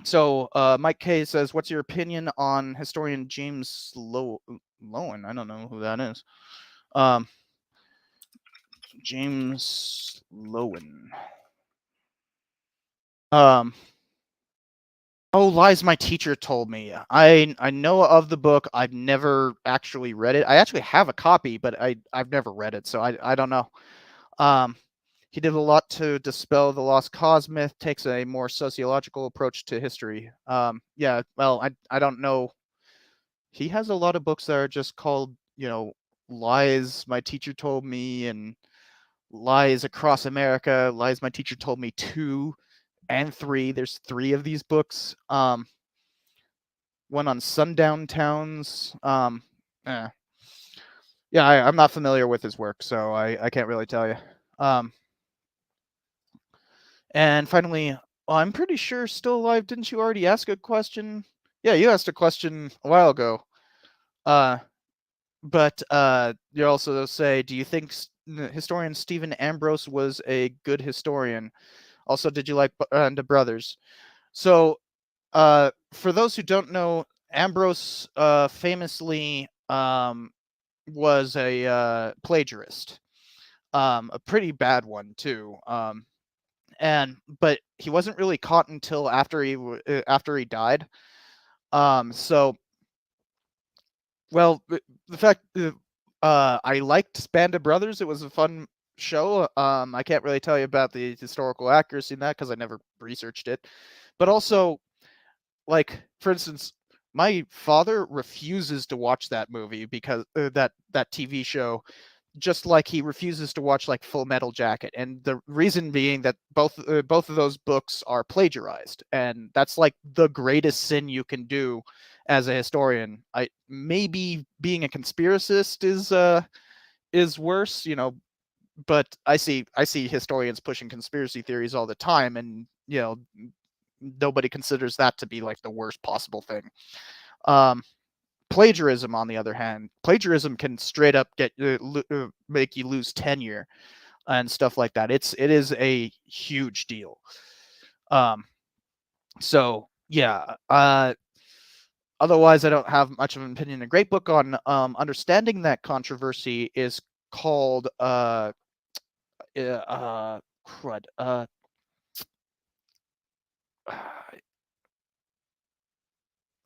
So Mike K says, "What's your opinion on historian James Lowen?" I don't know who that is. Um, James Lowen. Um, oh, Lies My Teacher Told Me. I know of the book. I've never actually read it. I actually have a copy, but I've never read it, so I don't know. Um, he did a lot to dispel the lost cause myth. Takes a more sociological approach to history. Yeah. Well, I don't know. He has a lot of books that are just called, Lies My Teacher Told Me, and Lies Across America, Lies My Teacher Told Me 2 and 3. There's 3 of these books. One on sundown towns. Eh. Yeah, I'm not familiar with his work, so I can't really tell you. And finally, well, I'm pretty sure still alive. Didn't you already ask a question? Yeah, you asked a question a while ago. But you also say, do you think historian Stephen Ambrose was a good historian? Also, did you like the brothers? So, for those who don't know, Ambrose famously was a plagiarist, a pretty bad one too. But he wasn't really caught until after he died. So, well, the fact I liked Band of Brothers. It was a fun show. I can't really tell you about the historical accuracy in that because I never researched it. But also, like, for instance, my father refuses to watch that movie because that TV show, just like he refuses to watch like Full Metal Jacket, and the reason being that both of those books are plagiarized, and that's like the greatest sin you can do as a historian. I maybe being a conspiracist is worse, but I see historians pushing conspiracy theories all the time, and nobody considers that to be like the worst possible thing. Um, Plagiarism, on the other hand, plagiarism can straight up make you lose tenure and stuff like that. It is a huge deal. Um, so yeah. Otherwise, I don't have much of an opinion. A great book on understanding that controversy is called crud.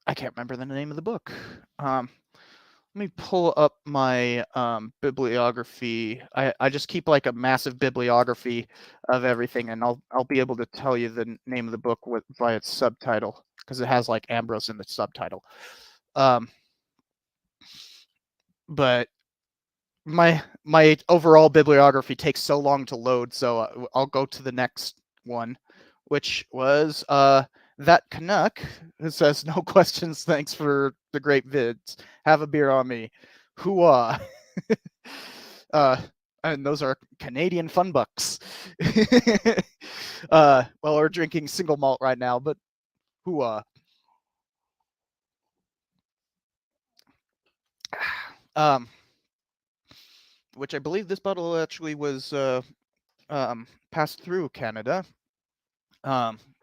I can't remember the name of the book. Let me pull up my bibliography. I just keep like a massive bibliography of everything, and I'll be able to tell you the name of the book by its subtitle, because it has like Ambrose in the subtitle. Um, but my overall bibliography takes so long to load, so I'll go to the next one, which was that Canuck, who says, "No questions, thanks for the great vids. Have a beer on me. Hooah." uh, and those are Canadian fun bucks. Well, we're drinking single malt right now, but hooah. Um, which I believe this bottle actually was passed through Canada.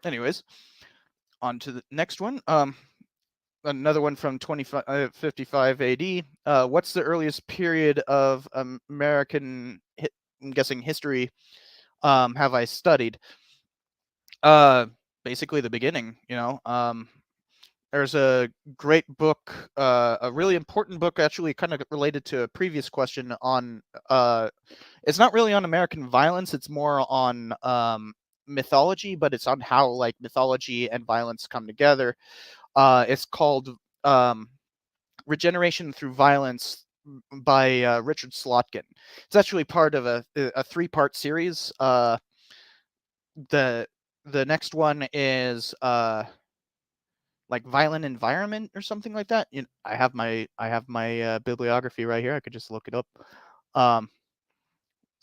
Anyways, on to the next one. Another one from 55 AD. What's the earliest period of American, I'm guessing, history have I studied? Uh, Basically the beginning. There's a great book, a really important book, actually, kind of related to a previous question on. It's not really on American violence; it's more on mythology, but it's on how like mythology and violence come together. It's called Regeneration Through Violence by Richard Slotkin. It's actually part of a three-part series. The the next one is like Violent Environment or something like that. I have my bibliography right here. I could just look it up. Um,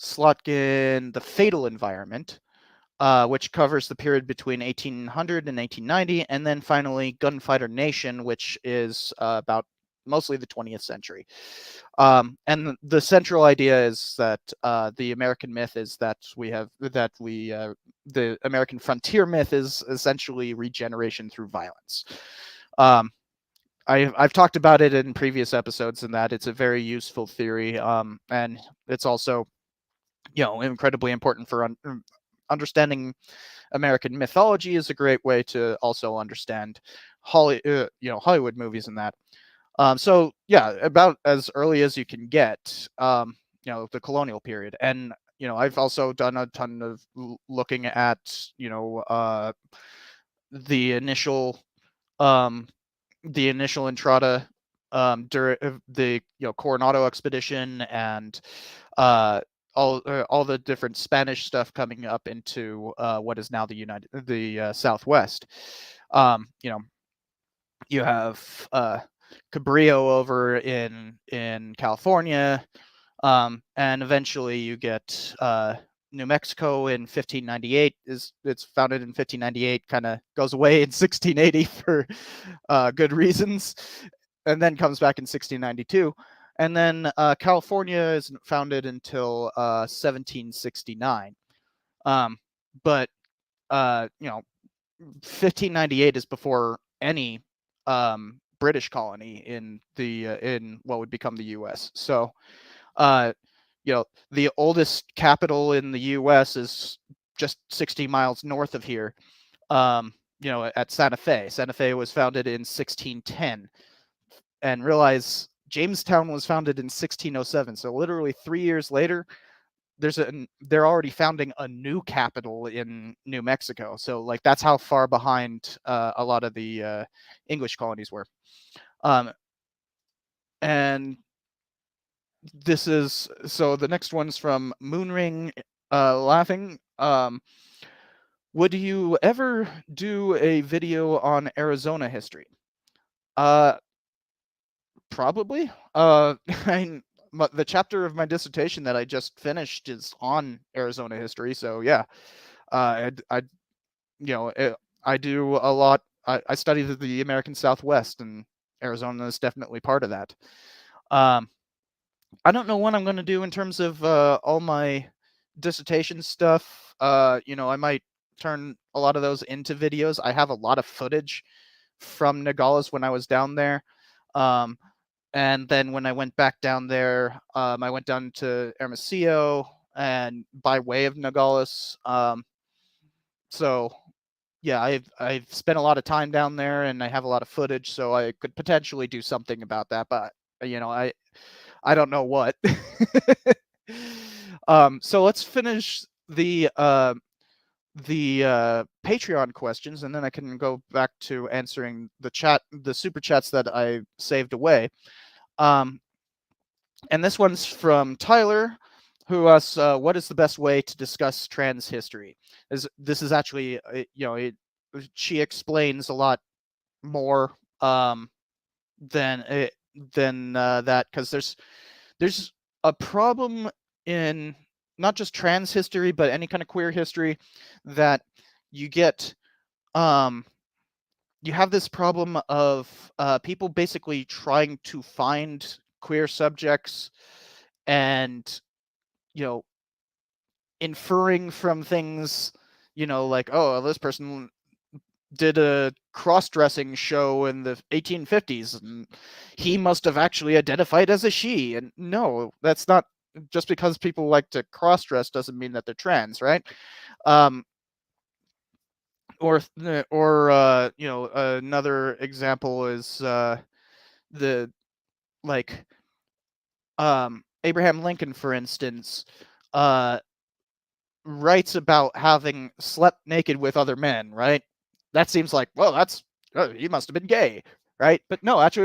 Slotkin, The Fatal Environment, which covers the period between 1800 and 1890, and then finally Gunfighter Nation, which is about mostly the 20th century. And the central idea is that the American myth is that the American frontier myth is essentially regeneration through violence. Um, I've talked about it in previous episodes, and that it's a very useful theory, and it's also incredibly important for understanding American mythology. Is a great way to also understand Hollywood movies and that. So yeah, about as early as you can get, the colonial period, and I've also done a ton of looking at the initial um, the initial Entrada during the Coronado expedition, and uh, all the different Spanish stuff coming up into what is now the Southwest. Um, you know, you have Cabrillo over in California, and eventually you get New Mexico in 1598. It's founded in 1598, kind of goes away in 1680 for good reasons, and then comes back in 1692. And then California isn't founded until 1769. But 1598 is before any British colony in what would become the U.S. So, uh, the oldest capital in the U.S. is just 60 miles north of here. At Santa Fe. Santa Fe was founded in 1610, and realize Jamestown was founded in 1607. So literally 3 years later, they're already founding a new capital in New Mexico. So like that's how far behind a lot of the English colonies were. Um, and this is so the next one's from Moonring Laughing. Would you ever do a video on Arizona history? Uh, Probably. I the chapter of my dissertation that I just finished is on Arizona history, so yeah. I you know, I do a lot. I study the American Southwest, and Arizona is definitely part of that. Um, I don't know what I'm going to do in terms of all my dissertation stuff. I might turn a lot of those into videos. I have a lot of footage from Nogales when I was down there. Um, and then when I went back down there, I went down to Hermosillo and by way of Nogales. So yeah, I've spent a lot of time down there, and I have a lot of footage, so I could potentially do something about that. But I don't know what. So let's finish the Patreon questions, and then I can go back to answering the super chats that I saved away. Um, and this one's from Tyler, who asks, "What is the best way to discuss trans history?" This is actually, she explains a lot more than it, than that, because there's a problem in not just trans history, but any kind of queer history, that you get you have this problem of people basically trying to find queer subjects and you know inferring from things, like, oh, this person did a cross-dressing show in the 1850s and he must have actually identified as a she. And no, that's not, just because people like to cross-dress doesn't mean that they're trans, right? um Another example is the like Abraham Lincoln, for instance, uh writes about having slept naked with other men, right? That seems like, well, that's, he must have been gay, right? But no, actually,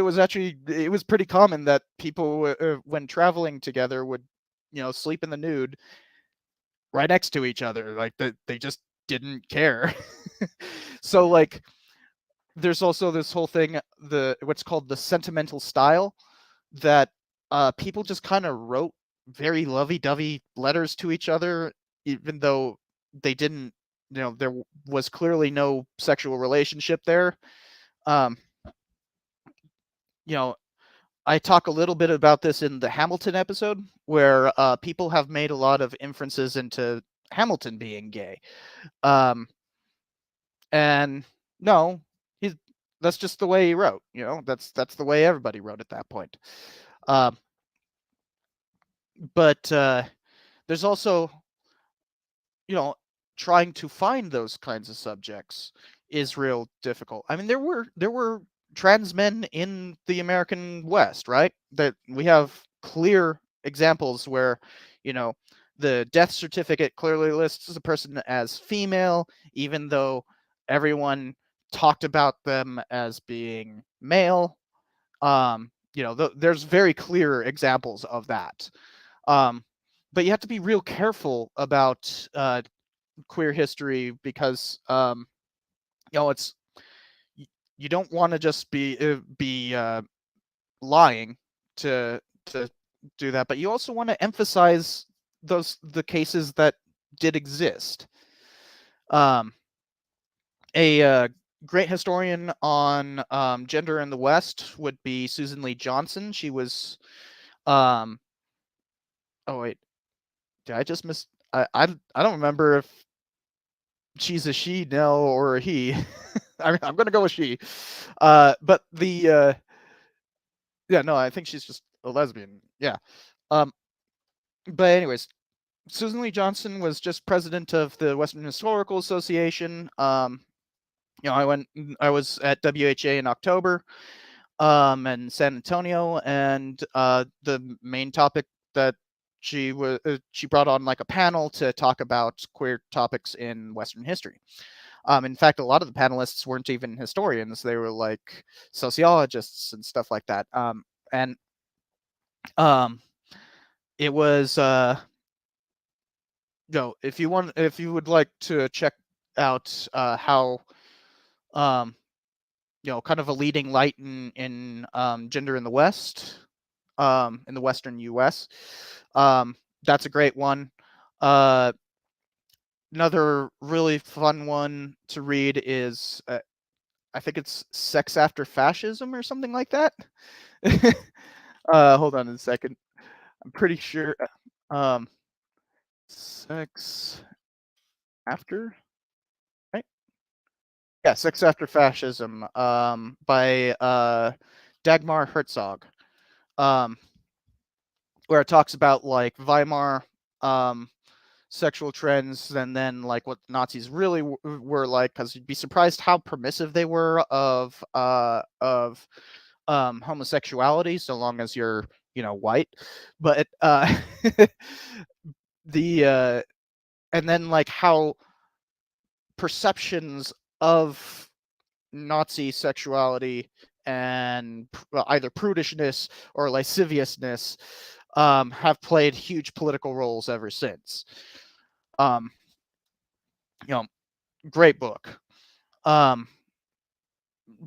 it was pretty common that people, when traveling together, would, sleep in the nude right next to each other, like they just didn't care. So like, there's also this whole thing, the what's called the sentimental style, that people just kind of wrote very lovey-dovey letters to each other, even though they didn't, there was clearly no sexual relationship there. Um, you know, I talk a little bit about this in the Hamilton episode, where people have made a lot of inferences into Hamilton being gay. Um, and no, he's that's just the way he wrote. That's the way everybody wrote at that point. Um, but there's also, you know, trying to find those kinds of subjects is real difficult. I mean, there were trans men in the American West, right? That we have clear examples where, you know, the death certificate clearly lists the person as female, even though everyone talked about them as being male. There's very clear examples of that. Um, but you have to be real careful about queer history, because it's you don't want to just be lying to do that, but you also want to emphasize the cases that did exist. Um, a great historian on gender in the West would be Susan Lee Johnson. She was um, oh wait, did I just miss? I don't remember if she's a she now or a he. I'm gonna go with she. But yeah, no, I think she's just a lesbian. Yeah. Um, but anyways, Susan Lee Johnson was just president of the Western Historical Association. I was at WHA in October, in San Antonio, and the main topic that she brought on, like, a panel to talk about queer topics in Western history. In fact, a lot of the panelists weren't even historians; they were like sociologists and stuff like that. And um, it was no, if you would like to check out how um kind of a leading light in gender in the West, in the Western U.S. That's a great one. Uh, Another really fun one to read is I think it's Sex After Fascism or something like that. Hold on a second. I'm pretty sure. Um, Sex After, right? Yeah, Sex After Fascism, by Dagmar Herzog, um, where it talks about like Weimar um, sexual trends, and then like what Nazis really were like, because you'd be surprised how permissive they were of homosexuality, so long as you're white. But the and then like how perceptions of Nazi sexuality and either prudishness or lasciviousness have played huge political roles ever since. Um, you know, Great book. Um,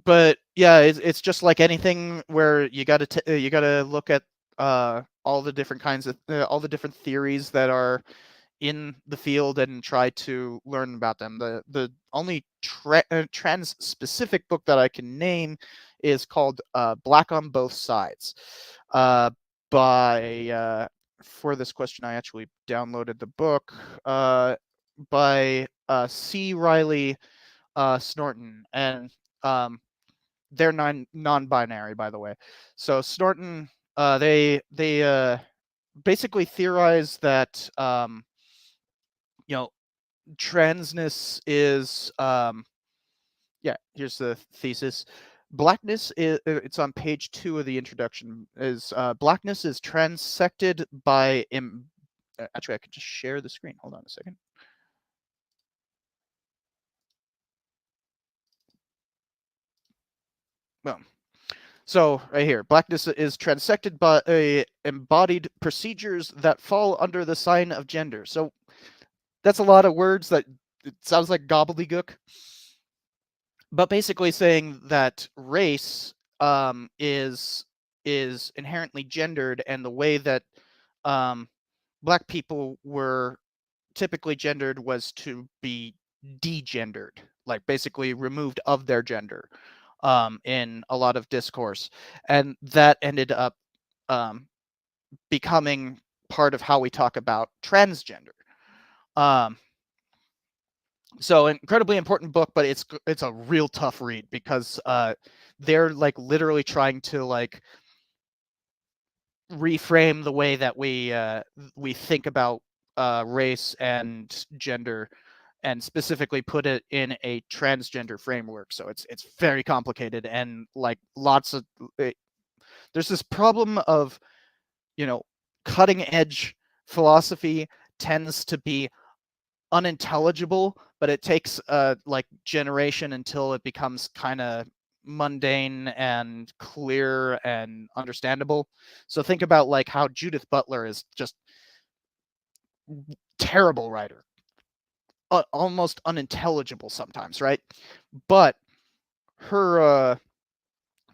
but yeah, it's just like anything where you gotta look at all the different kinds of all the different theories that are in the field and try to learn about them. The only trans specific book that I can name is called Black on Both Sides, uh, by for this question I actually downloaded the book by C. Riley Snorton, and they're non-binary, by the way. So Snorton, they basically theorize that you know transness is yeah, here's the thesis. Blackness is, it's on page 2 of the introduction, is blackness is transected by actually I could just share the screen. Hold on a second. Boom. So right here, blackness is transected by embodied procedures that fall under the sign of gender. So that's a lot of words that it sounds like gobbledygook, but basically saying that race is inherently gendered, and the way that um, black people were typically gendered was to be degendered, like basically removed of their gender in a lot of discourse, and that ended up um, becoming part of how we talk about transgender. Um, so incredibly important book, but it's a real tough read because they're like literally trying to like reframe the way that we think about race and gender, and specifically put it in a transgender framework. So it's very complicated, and like lots of there's this problem of cutting edge philosophy tends to be unintelligible, but it takes like generation until it becomes kind of mundane and clear and understandable. So think about like how Judith Butler is just terrible writer, almost unintelligible sometimes, right? But her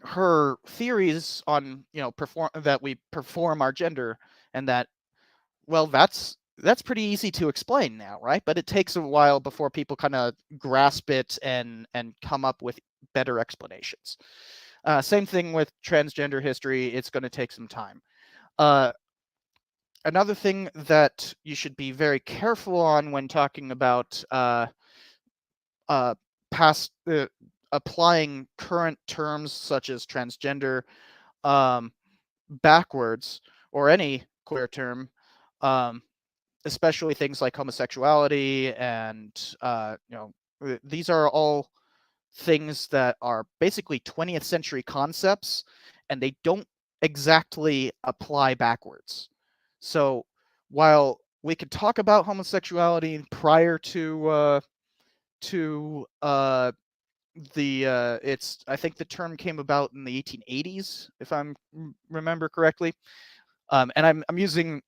her theories on perform that we perform our gender, and that, well, that's pretty easy to explain now, right? But it takes a while before people kind of grasp it and come up with better explanations. Same thing with transgender history. It's going to take some time. Uh, Another thing that you should be very careful on when talking about uh, past applying current terms such as transgender um, backwards, or any queer term, um, especially things like homosexuality and these are all things that are basically 20th century concepts, and they don't exactly apply backwards. So while we could talk about homosexuality prior to the it's I think the term came about in the 1880s, if I'm remember correctly. And I'm using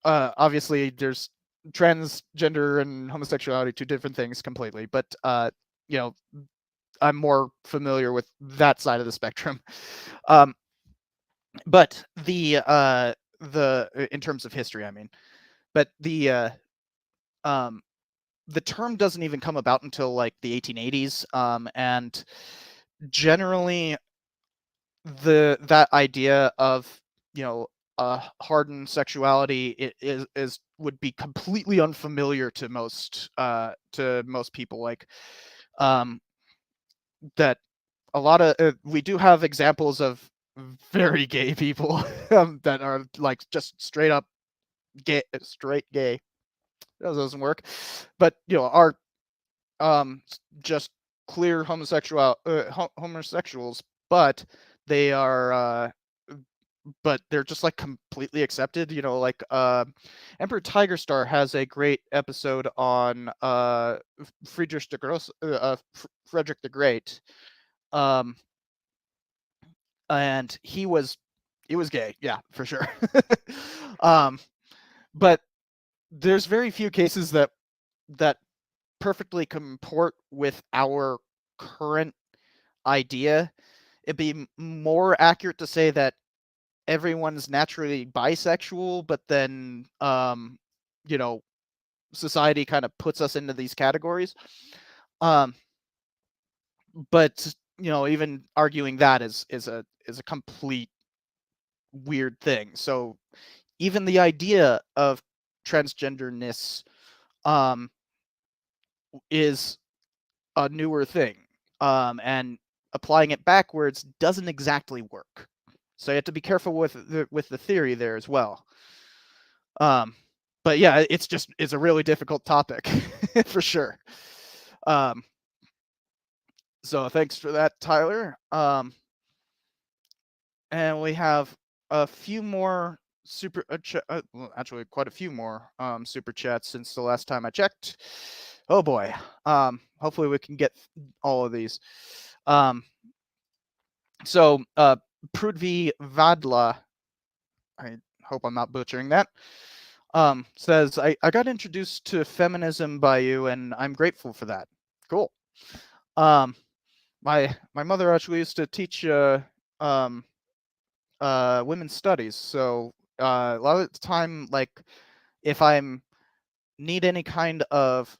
obviously there's transgender and homosexuality, two different things completely, but you know, I'm more familiar with that side of the spectrum. Um, but the in terms of history, I mean, but um, the term doesn't even come about until like the 1880s, and generally that idea of, you know, hardened sexuality is would be completely unfamiliar to most people. Like, um, that a lot of we do have examples of very gay people that are like just straight up straight gay. That doesn't work, but you know, are just clear homosexuals, but they are but they're just like completely accepted. You know, like Emperor Tiger Star has a great episode on Friedrich the Gross, Frederick the Great, um, and he was gay, yeah, for sure. um, but there's very few cases that perfectly comport with our current idea. It'd be more accurate to say that everyone's naturally bisexual, but then you know, society kind of puts us into these categories. Um, but you know, even arguing that is a complete weird thing. So even the idea of transgenderness um, is a newer thing, and applying it backwards doesn't exactly work. So you have to be careful with the theory there as well. Um, but yeah, it's a really difficult topic for sure. Um, so thanks for that, Tyler. And we have a few more well, actually quite a few more super chats since the last time I checked. Oh boy. Hopefully we can get all of these. Um, so Prudvi Vadla, I hope I'm not butchering that, says, I got introduced to feminism by you, and I'm grateful for that. Cool. Um, my mother actually used to teach um, women's studies, so a lot of the time, like, if I'm need any kind of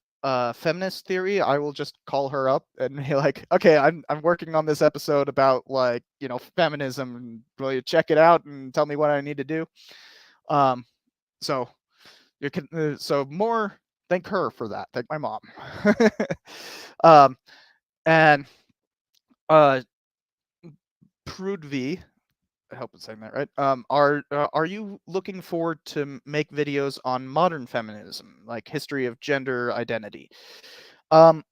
feminist theory, I will just call her up and be like, okay, I'm working on this episode about, like, you know, feminism, and will you check it out and tell me what I need to do? Um, so you can so more thank her for that. Thank my mom. um, and uh, Prudvi, I hope I'm saying that right. Are you looking forward to make videos on modern feminism, like history of gender identity? Um,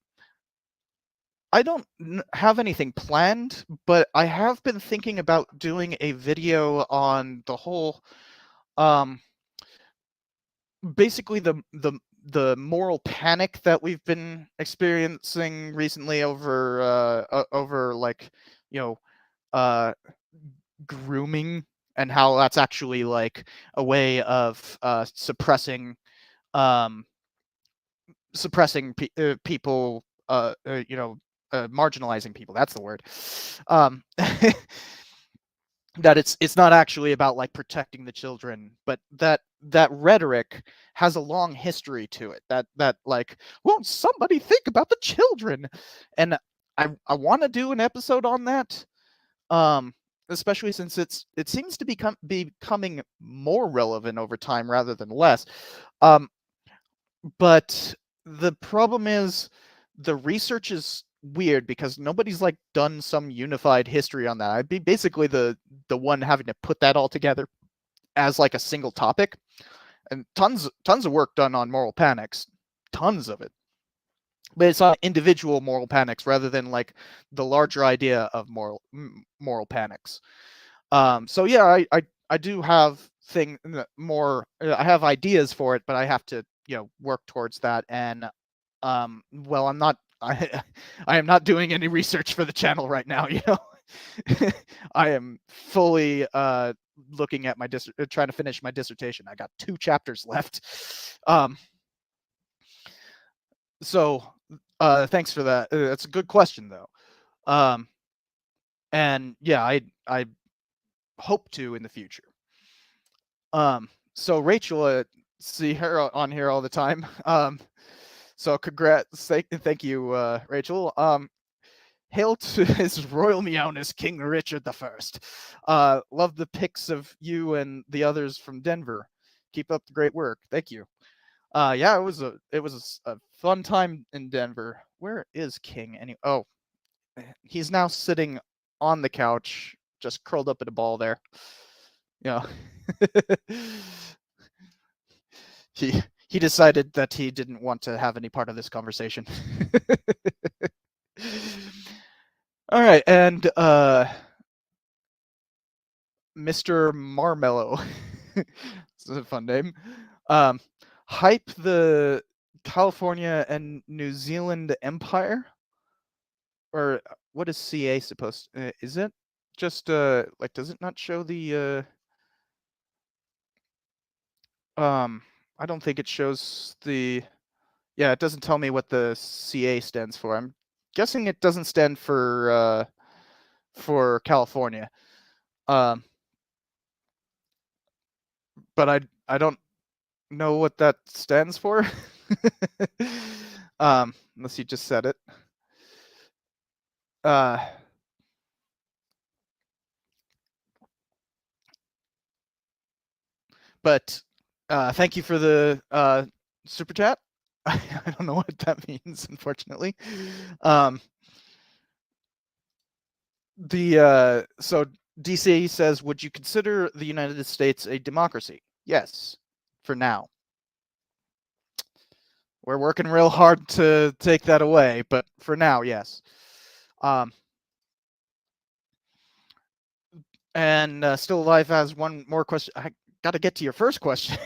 I don't have anything planned, but I have been thinking about doing a video on the whole, um, basically the moral panic that we've been experiencing recently over, like, you know, uh, grooming, and how that's actually like a way of um, people, you know, marginalizing people. That's the word. Um, that it's not actually about like protecting the children, but that rhetoric has a long history to it. That like, won't somebody think about the children? And I want to do an episode on that, um, especially since it seems to becoming more relevant over time rather than less. Um, but the problem is the research is weird because nobody's like done some unified history on that. I'd be basically the one having to put that all together as like a single topic, and tons of work done on moral panics, tons of it. But it's on individual moral panics rather than like the larger idea of moral panics. So yeah, I do have I have ideas for it, but I have to, you know, work towards that. And well, I'm not I am not doing any research for the channel right now, you know. I am fully looking at my trying to finish my dissertation. I got 2 chapters left. So thanks for that. That's a good question though. And yeah, I hope to in the future. So Rachel, see her on here all the time. So congrats, thank you, Rachel. Hail to His Royal Meowness King Richard the First. Love the pics of you and the others from Denver. Keep up the great work. Thank you. Yeah, it was a fun time in Denver. Where is King? Oh, he's now sitting on the couch, just curled up in a ball there. Yeah. he decided that he didn't want to have any part of this conversation. All right, and Mr. Marmello. It's a fun name. Hype the California and New Zealand Empire? Or what is CA supposed to, is it just like, does it not show the I don't think it shows the, yeah, it doesn't tell me what the CA stands for. I'm guessing it doesn't stand for California. But I don't know what that stands for. Unless you just said it. But thank you for the super chat. I don't know what that means, unfortunately. So DC says, would you consider the United States a democracy? Yes, for now. We're working real hard to take that away, but for now, yes. And Still Alive has one more question. I got to get to your first question.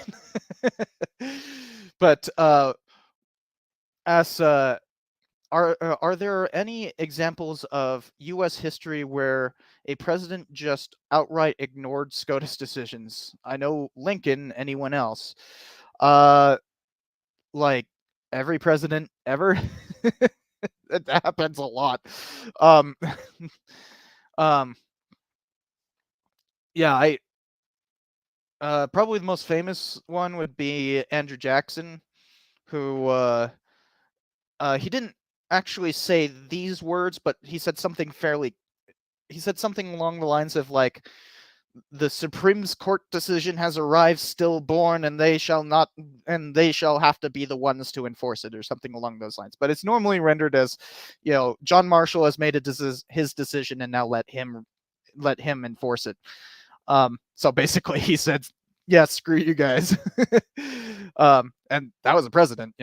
But are there any examples of U.S. history where a president just outright ignored SCOTUS decisions? I know Lincoln. Anyone else? Like every president ever. It happens a lot. Yeah, probably the most famous one would be Andrew Jackson, who he didn't actually say these words, but he said something along the lines of like, the Supreme Court decision has arrived stillborn, and they shall have to be the ones to enforce it, or something along those lines. But it's normally rendered as, John Marshall has made his decision, and now let him enforce it. So basically, he said, "Yeah, screw you guys," and that was a president,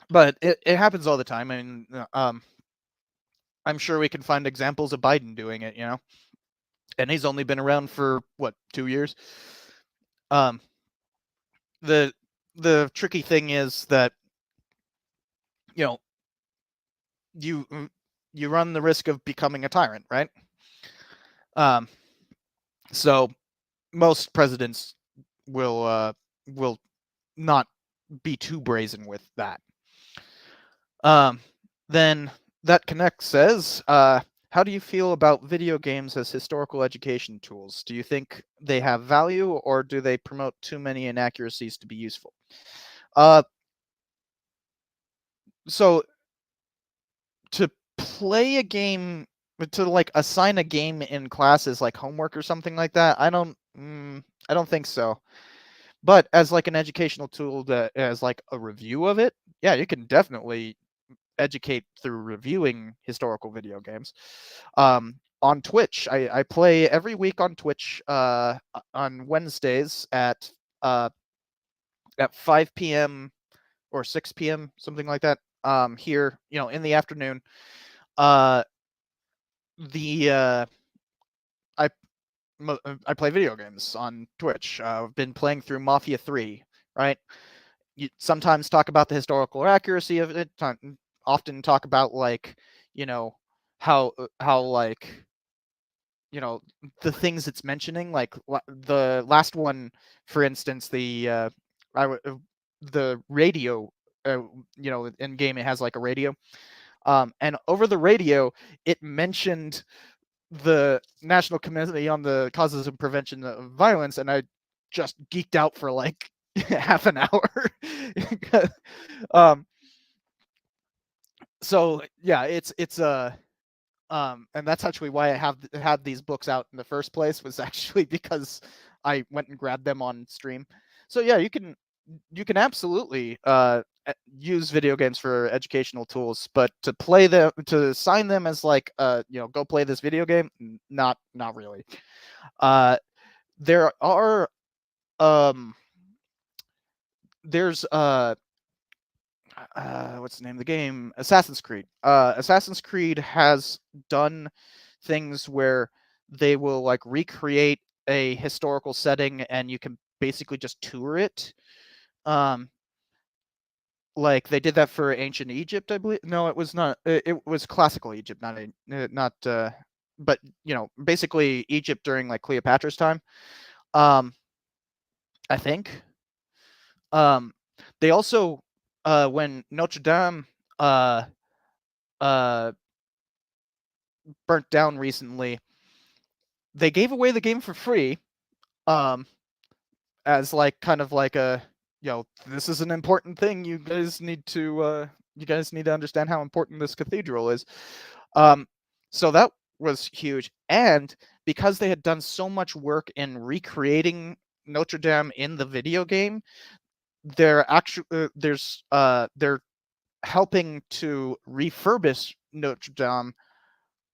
But it happens all the time. I mean, I'm sure we can find examples of Biden doing it, and he's only been around for what, 2 years. The tricky thing is that, you run the risk of becoming a tyrant, right? So most presidents will not be too brazen with that. Then That Connect says, how do you feel about video games as historical education tools? Do you think they have value, or do they promote too many inaccuracies to be useful? So to play a game, to like assign a game in classes like homework or something like that, I don't think so. But as like an educational tool, as like a review of it, yeah, you can definitely educate through reviewing historical video games. On Twitch, I play every week on Twitch on Wednesdays at 5 p.m. or 6 p.m., something like that. Here, in the afternoon. I play video games on Twitch. I've been playing through Mafia 3, right? You sometimes talk about the historical accuracy of it, often talk about like, how like the things it's mentioning, like the last one, for instance, the radio, in game it has like a radio, and over the radio it mentioned the National Committee on the Causes and Prevention of Violence, and I just geeked out for like half an hour. um, so yeah, and that's actually why I had these books out in the first place, was actually because I went and grabbed them on stream. So yeah, you can absolutely use video games for educational tools, but to sign them as like go play this video game, not really. Uh, there are there's what's the name of the game? Assassin's Creed. Assassin's Creed has done things where they will like recreate a historical setting, and you can basically just tour it. Um, like they did that for ancient Egypt, I believe. No, it was not. It was classical Egypt, not. But basically Egypt during like Cleopatra's time. Um, I think. Um, they also, when Notre Dame uh uh burnt down recently, they gave away the game for free, um, as like kind of like a this is an important thing. You guys need to understand how important this cathedral is. Um, so that was huge, and because they had done so much work in recreating Notre Dame in the video game, they're helping to refurbish Notre Dame,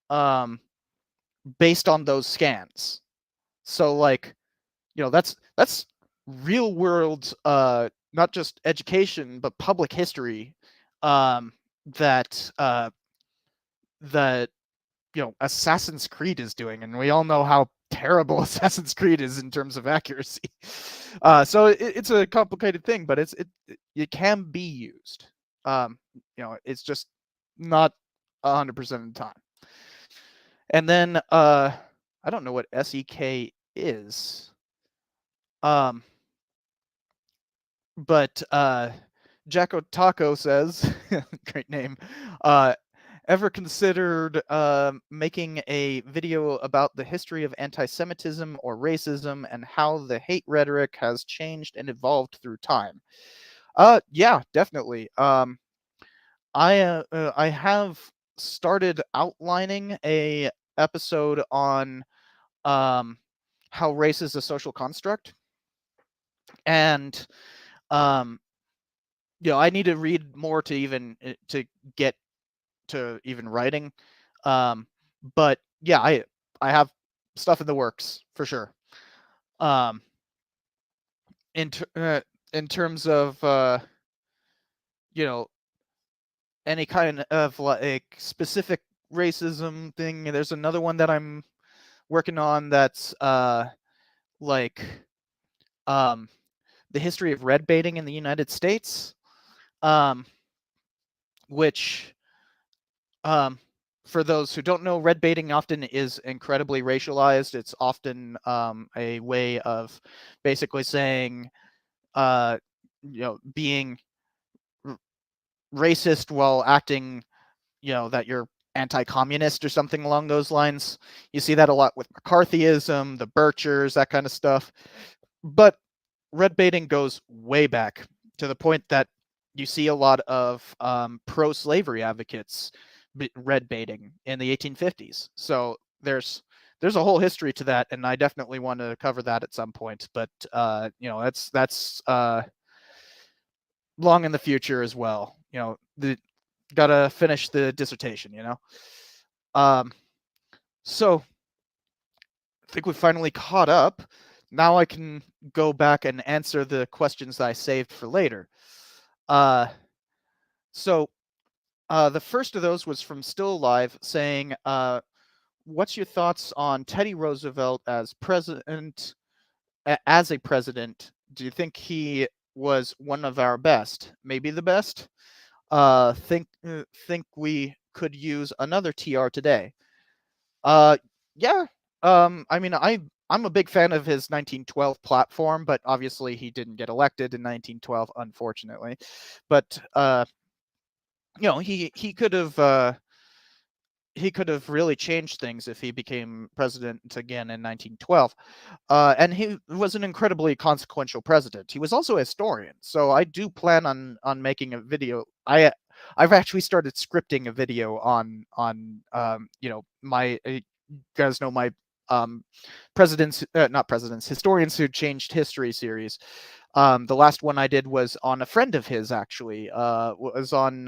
um, based on those scans. So like, that's real world, not just education but public history, um, that that Assassin's Creed is doing, and we all know how terrible Assassin's Creed is in terms of accuracy. So it's a complicated thing, but it can be used. It's just not 100% of the time. And then I don't know what SEK is. Um, but Jacko Taco says, great name. Ever considered making a video about the history of anti-Semitism or racism and how the hate rhetoric has changed and evolved through time? Yeah, definitely. I have started outlining a episode on how race is a social construct, and um, I need to read more to even to get to even writing. Um, but yeah, I have stuff in the works for sure. Um, in ter- uh, in terms of you know any kind of like specific racism thing, there's another one that I'm working on that's like um the history of red baiting in the United States, um, which Um, for those who don't know, red baiting often is incredibly racialized. It's often a way of basically saying, being r- racist while acting, that you're anti-communist or something along those lines. You see that a lot with McCarthyism, the Birchers, that kind of stuff. But red baiting goes way back, to the point that you see a lot of pro-slavery advocates red baiting in the 1850s. So there's a whole history to that, and I definitely want to cover that at some point. But that's long in the future as well. Gotta finish the dissertation. Um, so I think we finally caught up. Now I can go back and answer the questions that I saved for later. Uh, so the first of those was from Still Alive, saying, "What's your thoughts on Teddy Roosevelt as president? As a president, do you think he was one of our best? Maybe the best? Think we could use another TR today?" Uh, yeah. I mean, I'm a big fan of his 1912 platform, but obviously he didn't get elected in 1912, unfortunately. But he could have really changed things if he became president again in 1912. And he was an incredibly consequential president. He was also a historian, so I do plan on making a video. I've actually started scripting a video on my you guys know my presidents, not presidents, historians who changed history series. The last one I did was on a friend of his, actually. Was on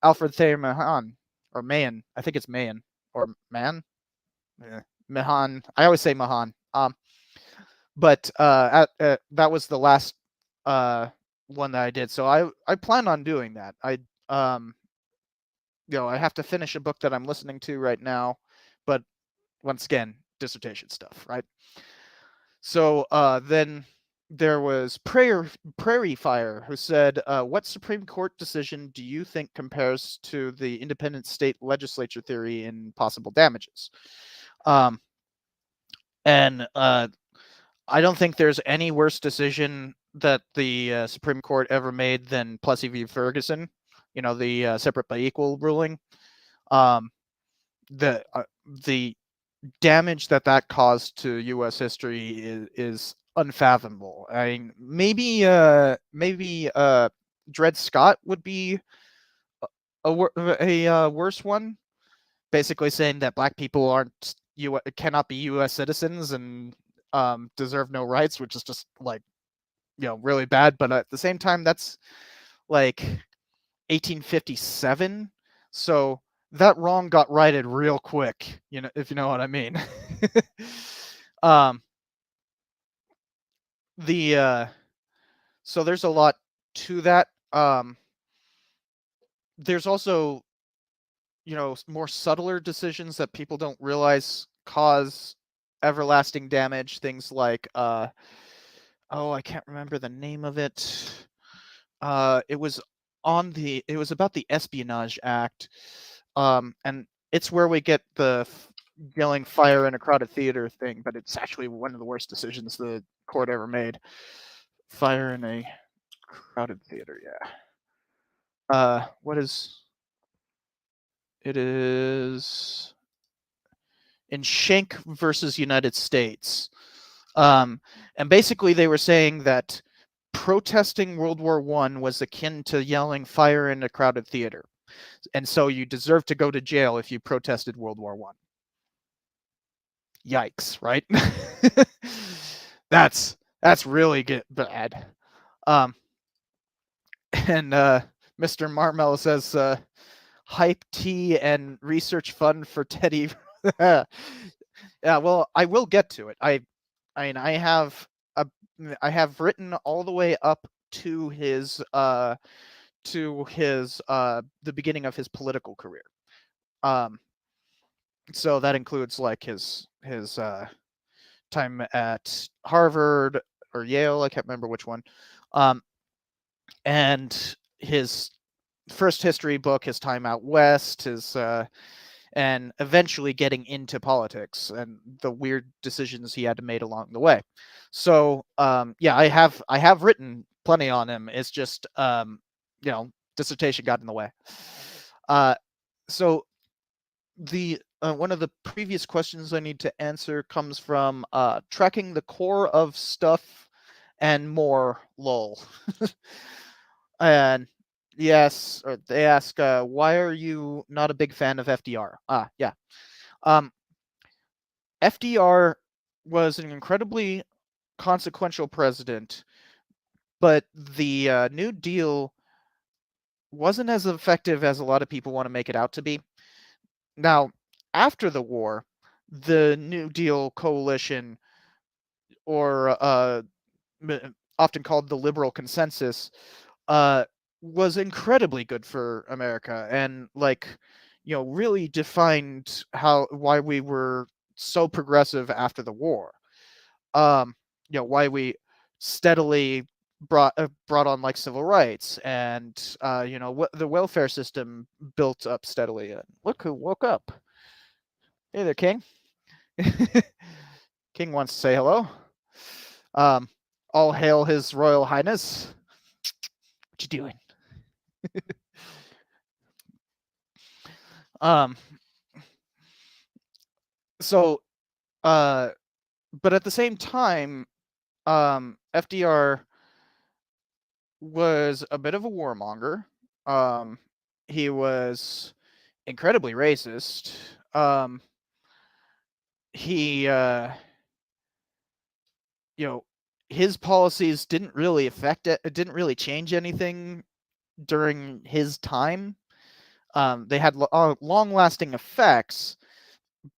Alfred Thayer Mahan, or Mahan. I think it's Mahan or Man. Mahan. I always say Mahan. But that was the last one that I did. So I plan on doing that. Um I have to finish a book that I'm listening to right now, but once again, dissertation stuff, right? So then there was Prairie Fire, who said, "What Supreme Court decision do you think compares to the independent state legislature theory in possible damages?" Um, and I don't think there's any worse decision that the Supreme Court ever made than Plessy v. Ferguson. The separate by equal ruling. Um, the damage that caused to U.S. history is unfathomable. I mean, maybe Dred Scott would be a worse one, basically saying that black people cannot be U.S. citizens and deserve no rights, which is just like really bad. But at the same time, that's like 1857, so that wrong got righted real quick, if you know what I mean. um the so there's a lot to that. There's also more subtler decisions that people don't realize cause everlasting damage, things like oh, I can't remember the name of it. It was about the Espionage Act. And it's where we get the yelling fire in a crowded theater thing, but it's actually one of the worst decisions the court ever made. Fire in a crowded theater, yeah. What is it is in Schenck versus United States. And basically they were saying that protesting World War I was akin to yelling fire in a crowded theater. And so you deserve to go to jail if you protested World War I. Yikes, right? that's really bad. Um, and Mr. Marmel says, hype tea and research fund for Teddy. Yeah, well, I will get to it. I mean, I have written all the way up to his the beginning of his political career. Um, so that includes like his time at Harvard or Yale, I can't remember which one. And his first history book, his time out west, and eventually getting into politics and the weird decisions he had to make along the way. So yeah, I have written plenty on him. It's just dissertation got in the way. So the one of the previous questions I need to answer comes from tracking the core of stuff and more, lol. And yes, or they ask, why are you not a big fan of FDR? Yeah. FDR was an incredibly consequential president, but the New Deal wasn't as effective as a lot of people want to make it out to be. Now, after the war, the New Deal coalition, or often called the liberal consensus, was incredibly good for America, and really defined why we were so progressive after the war. Why we steadily brought on like civil rights, and the welfare system built up steadily. Look who woke up! Hey there, King. King wants to say hello. Um, all hail His Royal Highness. What you doing? Um, so, uh, but at the same time, FDR was a bit of a warmonger. He was incredibly racist. He, you know, his policies didn't really affect it. It didn't really change anything during his time. They had long-lasting effects,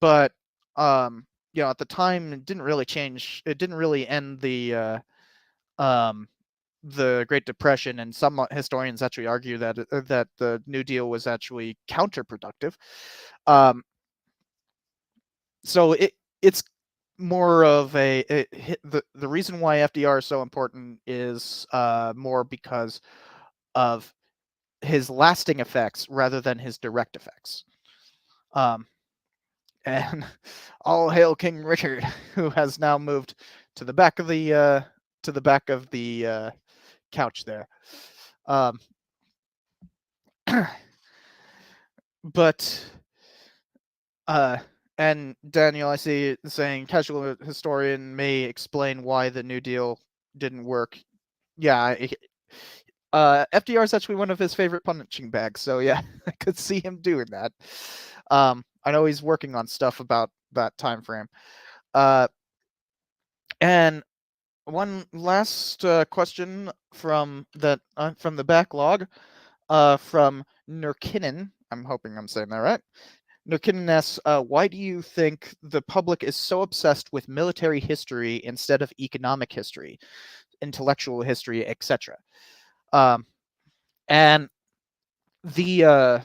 but at the time, it didn't really change. It didn't really end um, the Great Depression, and some historians actually argue that the New Deal was actually counterproductive. Um, so it's more of the reason why FDR is so important is more because of his lasting effects rather than his direct effects. And all hail King Richard, who has now moved to the back of the couch there. Um, but and Daniel, I see saying casual historian may explain why the New Deal didn't work. Yeah, FDR is actually one of his favorite punching bags, so yeah, I could see him doing that. I know he's working on stuff about that time frame. And one last question from the backlog, from Nurkinen. I'm hoping I'm saying that right. Nurkinen asks, why do you think the public is so obsessed with military history instead of economic history, intellectual history, etc.? And the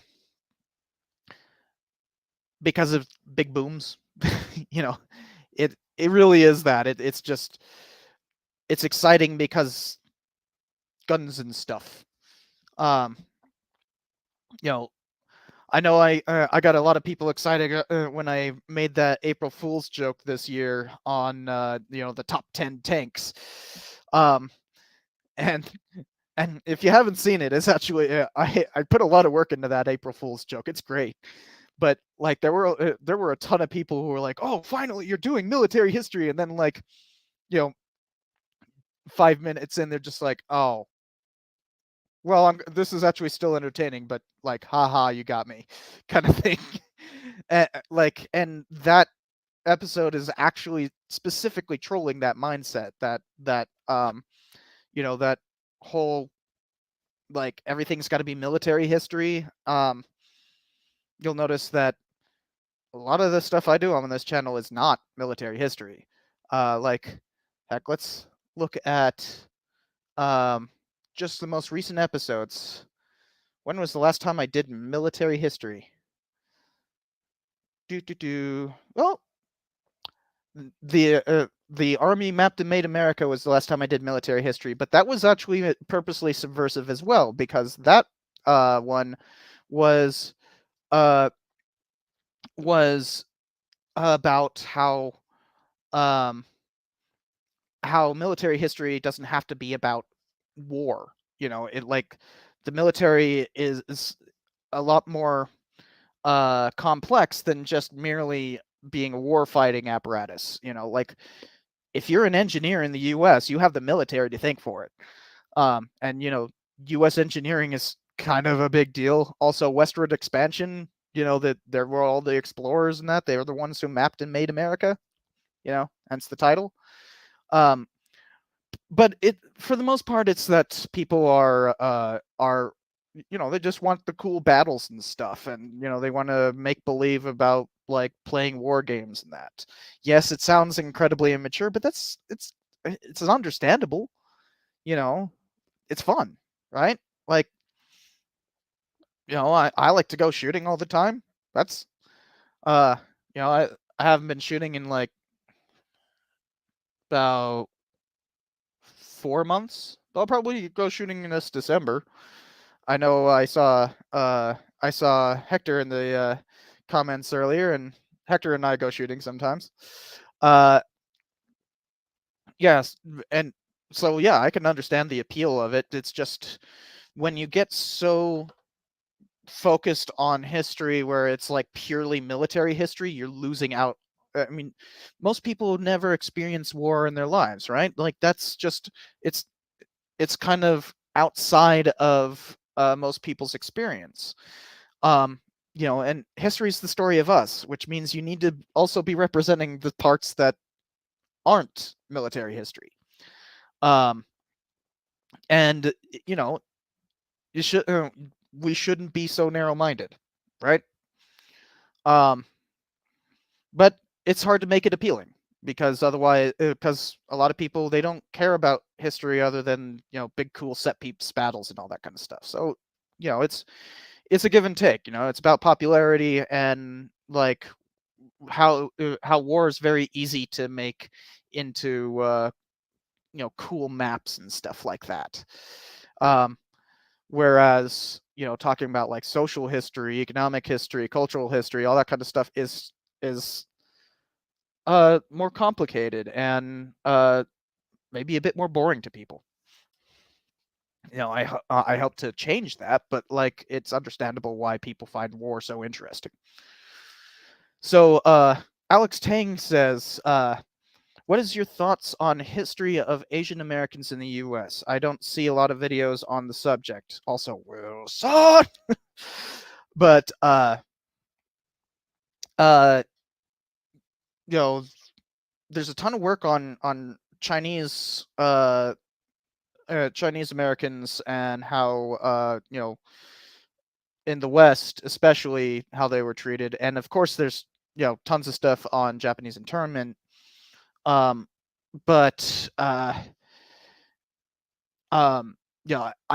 because of big booms, you know, it really is that. It's exciting because guns and stuff. Um, you know, I know I got a lot of people excited when I made that April Fool's joke this year on the top 10 tanks. Um, and and if you haven't seen it, it's actually I put a lot of work into that April Fool's joke. It's great. But like there were a ton of people who were like, "Oh, finally you're doing military history." And then like, you know, 5 minutes in they're just like, "Oh, well, this is actually still entertaining, but like, haha, you got me," kind of thing. And that episode is actually specifically trolling that mindset, that whole like everything's got to be military history. You'll notice that a lot of the stuff I do on this channel is not military history. Like, heck, let's look at just the most recent episodes. When was the last time I did military history? Well, the Army Mapped and Made America was the last time I did military history, but that was actually purposely subversive as well, because that one was uh was about um how military history doesn't have to be about war. It like the military is a lot more complex than just merely being a war fighting apparatus. Like if you're an engineer in the US, you have the military to thank for it. And US engineering is kind of a big deal. Also westward expansion, that there were all the explorers and that they were the ones who mapped and made America, hence the title. But for the most part, it's that people are they just want the cool battles and stuff, and they want to make believe about like playing war games and that. Yes, it sounds incredibly immature, but it's understandable. It's fun, right? Like, I like to go shooting all the time. That's uh I haven't been shooting in like about 4 months. I'll probably go shooting in this December. I know I saw Hector in the comments earlier, and Hector and I go shooting sometimes. Uh, yes, and so yeah, I can understand the appeal of it. It's just when you get so focused on history where it's like purely military history, you're losing out. I mean, most people never experience war in their lives, right? Like that's just it's it's kind of outside of most people's experience. Um, and history is the story of us, which means you need to also be representing the parts that aren't military history. Um, and you know, you should we shouldn't be so narrow-minded, right? Um, but it's hard to make it appealing because otherwise, because a lot of people they don't care about history other than big cool set piece battles and all that kind of stuff. So it's a give and take. It's about popularity and like how war is very easy to make into cool maps and stuff like that. Um, whereas talking about like social history, economic history, cultural history, all that kind of stuff is more complicated and maybe a bit more boring to people. I hope to change that, but like it's understandable why people find war so interesting. So Alex Tang says, what is your thoughts on history of Asian Americans in the U.S.? I don't see a lot of videos on the subject. Also, Wilson, but uh, you know, there's a ton of work on Chinese Americans and how in the West, especially how they were treated, and of course there's tons of stuff on Japanese internment. Um, but I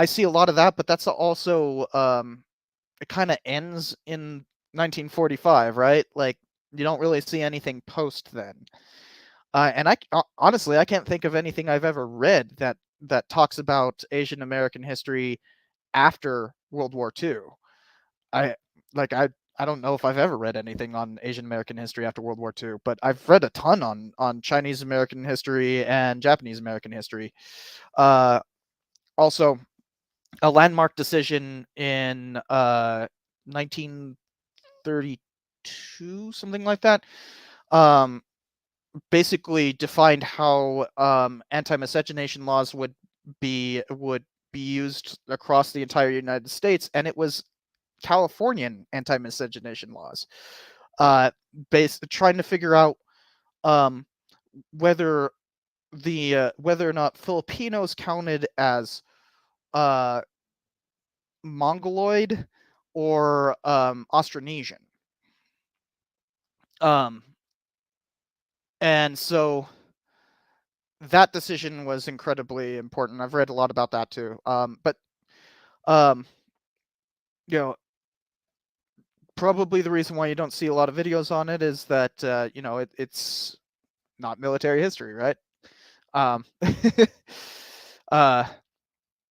see a lot of that, but that's also it kind of ends in 1945, right? Like you don't really see anything post then. And honestly, I can't think of anything I've ever read that talks about Asian American history after World War II. I like I don't know if I've ever read anything on Asian American history after World War II, but I've read a ton on Chinese American history and Japanese American history. Also, a landmark decision in 1932, something like that, um, basically defined how anti-miscegenation laws would be used across the entire United States, and it was Californian anti-miscegenation laws, uh, based trying to figure out um, whether whether or not Filipinos counted as uh, Mongoloid or Austronesian. Um, and so that decision was incredibly important. I've read a lot about that too. But um, you know, probably the reason why you don't see a lot of videos on it is that it's not military history, right? Um, uh,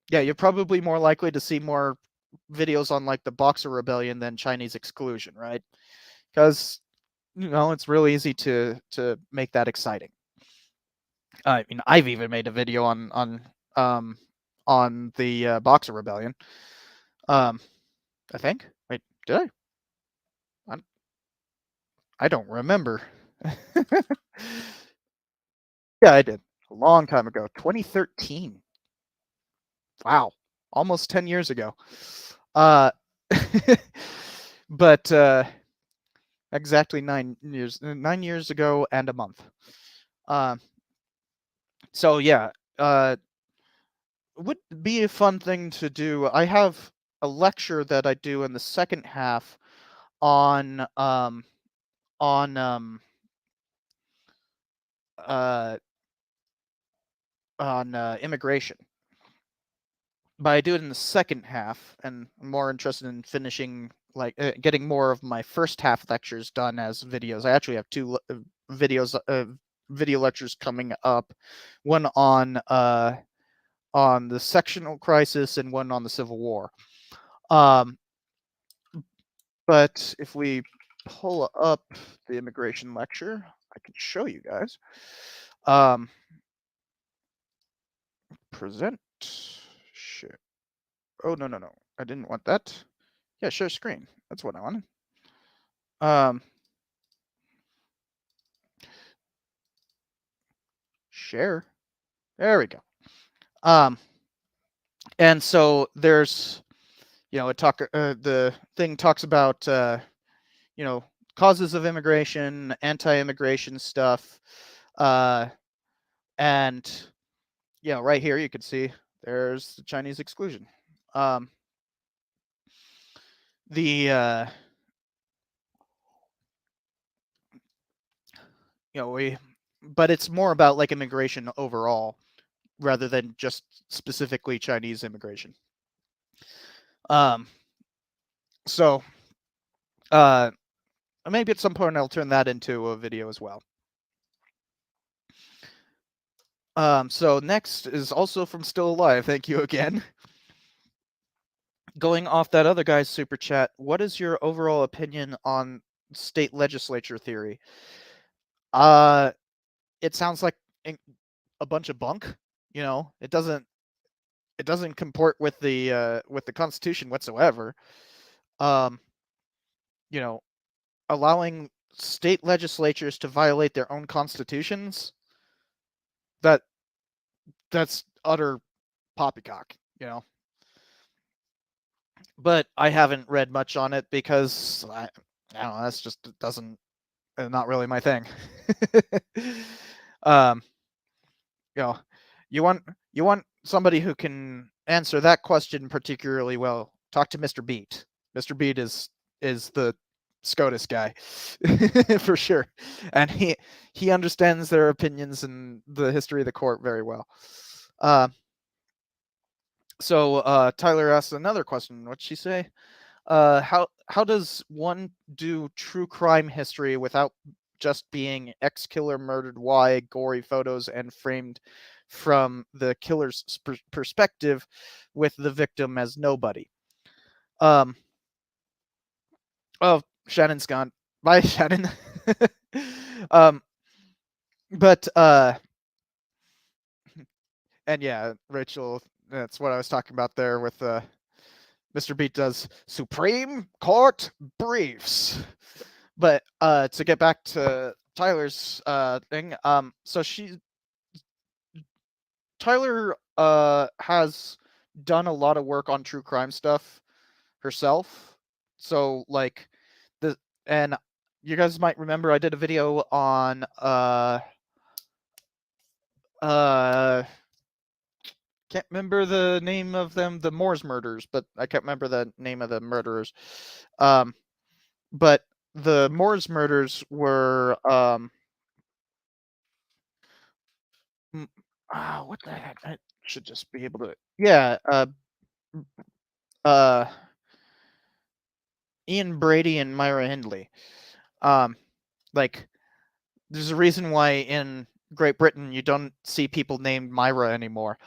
yeah, you're probably more likely to see more videos on like the Boxer Rebellion than Chinese exclusion, right? Because it's real easy to make that exciting. I mean, I've even made a video um on the Boxer Rebellion. Um, I think. Wait, did I? I don't remember. Yeah, I did a long time ago, 2013. Wow, almost 10 years ago. Uh, but exactly 9 years ago and a month. Uh, so yeah, would be a fun thing to do. I have a lecture that I do in the second half on on um uh immigration. But I do it in the second half, and I'm more interested in finishing, like, getting more of my first half lectures done as videos. I actually have two videos, video lectures coming up, one on the sectional crisis and one on the Civil War. Um, but if we pull up the immigration lecture. I can show you guys. Um, present. Share. Oh, no, no, no. I didn't want that. Yeah, share screen. That's what I wanted. Share. There we go. And so there's, the thing talks about, causes of immigration, anti-immigration stuff, and right here you can see there's the Chinese exclusion. The but it's more about like immigration overall rather than just specifically Chinese immigration. So maybe at some point I'll turn that into a video as well. So next is also from Still Alive. Thank you again. Going off that other guy's super chat, what is your overall opinion on state legislature theory? It sounds like a bunch of bunk. It doesn't comport with the Constitution whatsoever. Allowing state legislatures to violate their own constitutions, that's utter poppycock. But I haven't read much on it because I don't know. That's just not really my thing. um, you want somebody who can answer that question particularly well. Talk to Mr. Beat. Mr. Beat is the SCOTUS guy for sure, and he understands their opinions and the history of the court very well. So Tyler asked another question. What'd she say? How does one do true crime history without just being X killer murdered Y, gory photos, and framed from the killer's perspective with the victim as nobody? Oh, Shannon's gone. Bye, Shannon. But and yeah, Rachel, that's what I was talking about there with Mr. Beat does Supreme Court briefs. But to get back to Tyler's thing, so Tyler has done a lot of work on true crime stuff herself. So like and you guys might remember I did a video on can't remember the name of them, the Moors murders, but I can't remember the name of the murderers. But the Moors murders were what the heck? I should just be able to. Yeah, uh, Ian Brady and Myra Hindley. Like, there's a reason why in Great Britain you don't see people named Myra anymore.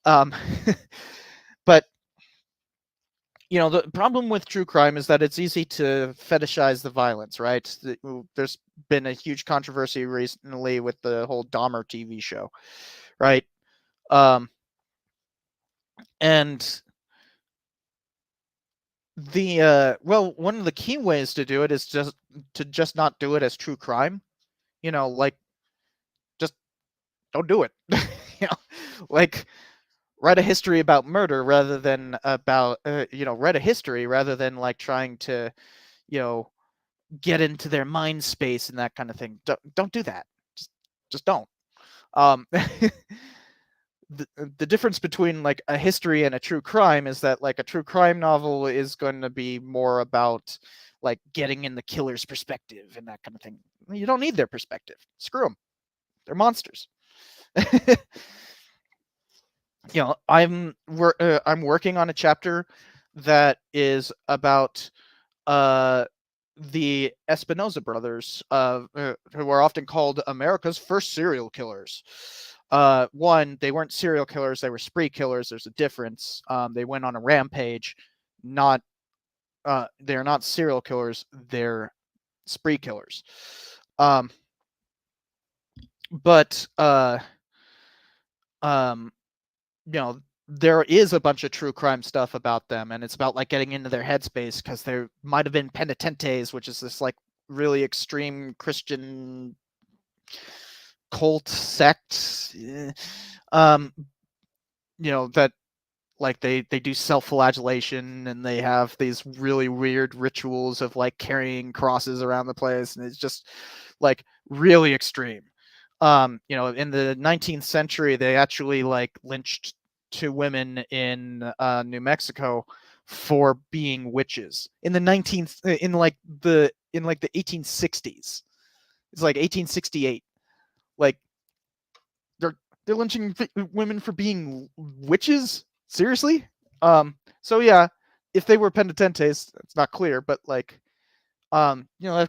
But the problem with true crime is that it's easy to fetishize the violence, right? There's been a huge controversy recently with the whole Dahmer TV show, right? And one of the key ways to do it is just not do it as true crime. Like, just don't do it. Like, write a history about murder rather than about write a history rather than like trying to get into their mind space and that kind of thing. Don't do that. Just don't. The difference between like a history and a true crime is that like a true crime novel is going to be more about like getting in the killer's perspective and that kind of thing. You don't need their perspective. Screw them. They're monsters. I'm working on a chapter that is about the Espinosa brothers, who are often called America's first serial killers. One, they weren't serial killers; they were spree killers. There's a difference. They went on a rampage. They're not serial killers. They're spree killers. Um, but um, there is a bunch of true crime stuff about them, and it's about like getting into their headspace because there might have been penitentes, which is this like really extreme Christian cult sect. Um, that like they do self-flagellation, and they have these really weird rituals of like carrying crosses around the place, and it's just like really extreme. In the 19th century, they actually like lynched two women in New Mexico for being witches in the 19th in like the 1860s. It's like 1868. Like they're they're lynching women for being witches. Seriously? So yeah, if they were penitentes, it's not clear, but like,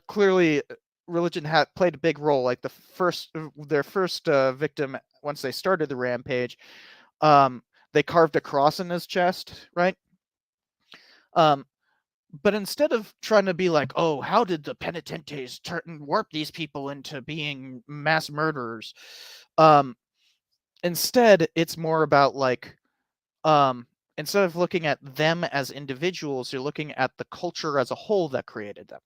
clearly religion had played a big role. Like their first victim, once they started the rampage, um, they carved a cross in his chest, right? Um, but instead of trying to be like, oh, how did the penitentes warp these people into being mass murderers? Um, Instead, it's more about like, instead of looking at them as individuals, you're looking at the culture as a whole that created them.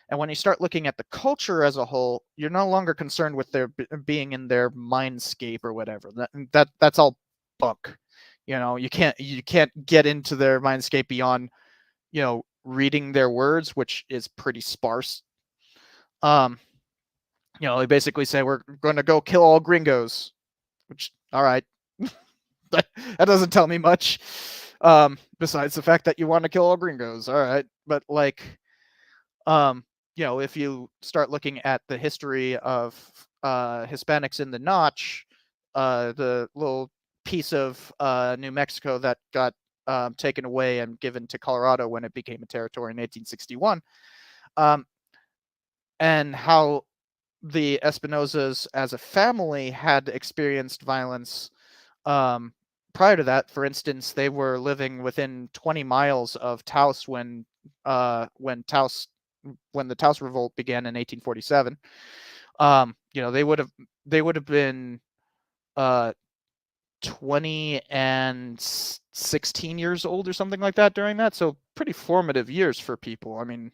And when you start looking at the culture as a whole, you're no longer concerned with their being in their mindscape or whatever. That's all bunk. You can't get into their mindscape beyond reading their words, which is pretty sparse. Um, they basically say we're going to go kill all gringos, which all right, that doesn't tell me much. Besides the fact that you want to kill all gringos, all right, but like, if you start looking at the history of Hispanics in the Notch, the little piece of New Mexico that got taken away and given to Colorado when it became a territory in 1861, and how the Espinosas as a family had experienced violence prior to that. For instance, they were living within 20 miles of Taos when the Taos Revolt began in 1847. They would have been uh, 20 and 16 years old or something like that during that. So pretty formative years for people. I mean,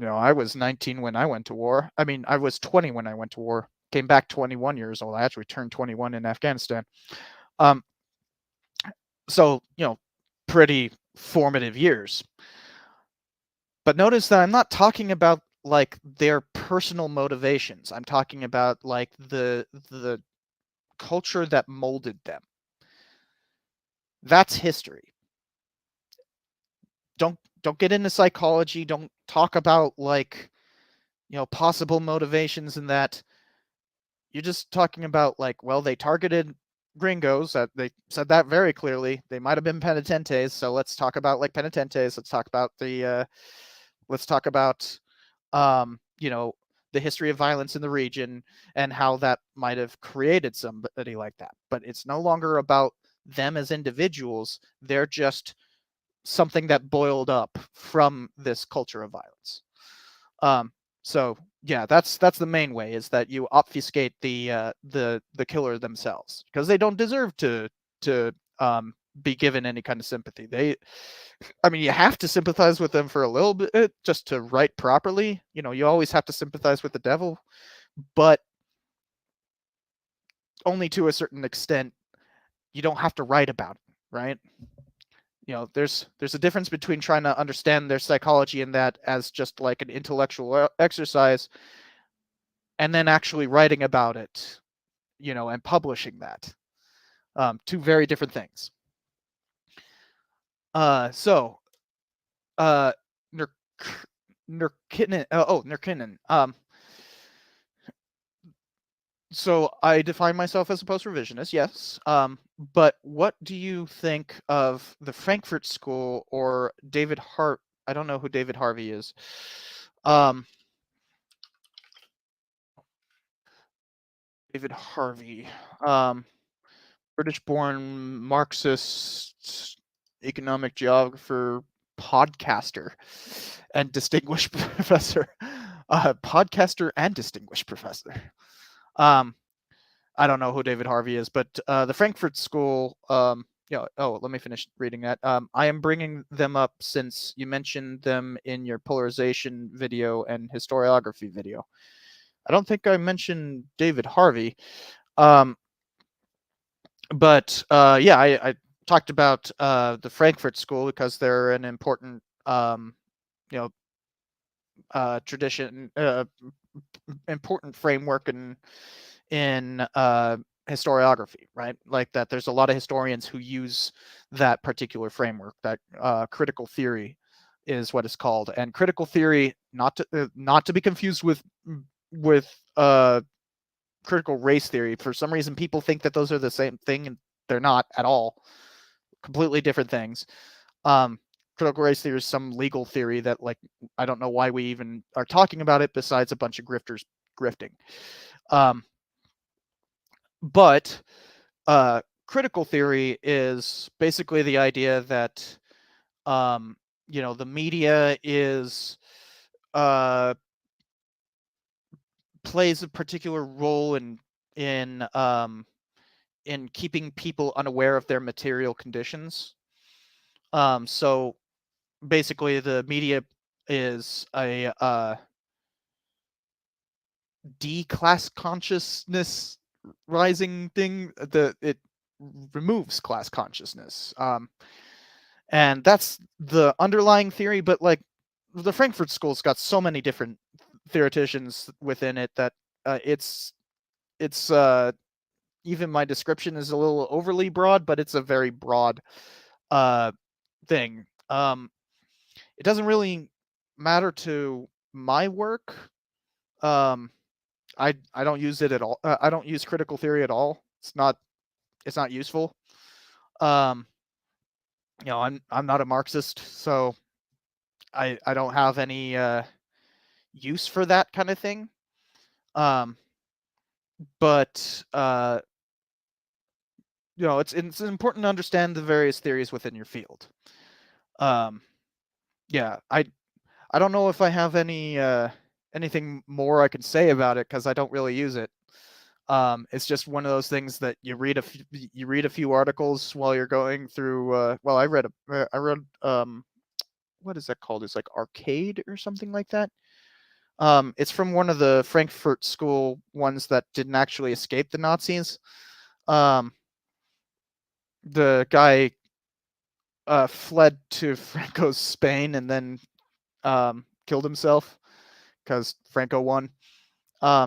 I was 19 when I went to war. I mean, I was 20 when I went to war. Came back 21 years old. I actually turned 21 in Afghanistan. Um, so pretty formative years. But notice that I'm not talking about like their personal motivations. I'm talking about like the culture that molded them. That's history. Don't get into psychology. Don't talk about like possible motivations in that. You're just talking about like, well, they targeted gringos. That they said that very clearly. They might have been penitentes. So let's talk about like penitentes. Let's talk about the history of violence in the region and how that might have created somebody like that. But it's no longer about them as individuals. They're just something that boiled up from this culture of violence. So yeah, that's the main way, is that you obfuscate the killer themselves, because they don't deserve to be given any kind of sympathy. You have to sympathize with them for a little bit just to write properly. You always have to sympathize with the devil, but only to a certain extent. You don't have to write about it, right? There's a difference between trying to understand their psychology in that as just like an intellectual exercise, and then actually writing about it, and publishing that. Two very different things. So Nur- Nurkinen. So I define myself as a post-revisionist, yes. But what do you think of the Frankfurt School or David Hart? I don't know who David Harvey is. David Harvey, British-born Marxist economic geographer, podcaster. and distinguished professor, podcaster and distinguished professor. I don't know who David Harvey is, but the Frankfurt School. Let me finish reading that. I am bringing them up since you mentioned them in your polarization video and historiography video. I don't think I mentioned David Harvey. I talked about the Frankfurt School because they're an important, tradition, important framework in historiography, right? Like that, there's a lot of historians who use that particular framework. That critical theory is what it's called, and critical theory, not to be confused with critical race theory. For some reason, people think that those are the same thing, and they're not at all. Completely different things. Critical race theory is some legal theory that, like, I don't know why we even are talking about it, besides a bunch of grifters grifting. But critical theory is basically the idea that the media is plays a particular role in keeping people unaware of their material conditions. So basically, the media is a D-class consciousness rising thing. It removes class consciousness, and that's the underlying theory. But like, the Frankfurt School's got so many different theoreticians within it that it's even my description is a little overly broad, but it's a very broad thing. It doesn't really matter to my work. I don't use it at all. I don't use critical theory at all. It's not useful. I'm not a Marxist, so I don't have any use for that kind of thing. But it's important to understand the various theories within your field. I don't know if I have anything more I can say about it, because I don't really use it. It's just one of those things that you read a few articles while you're going through. I read what is that called? It's like Arcade or something like that. It's from one of the Frankfurt School ones that didn't actually escape the Nazis. The guy fled to Franco's Spain and then killed himself because Franco won. I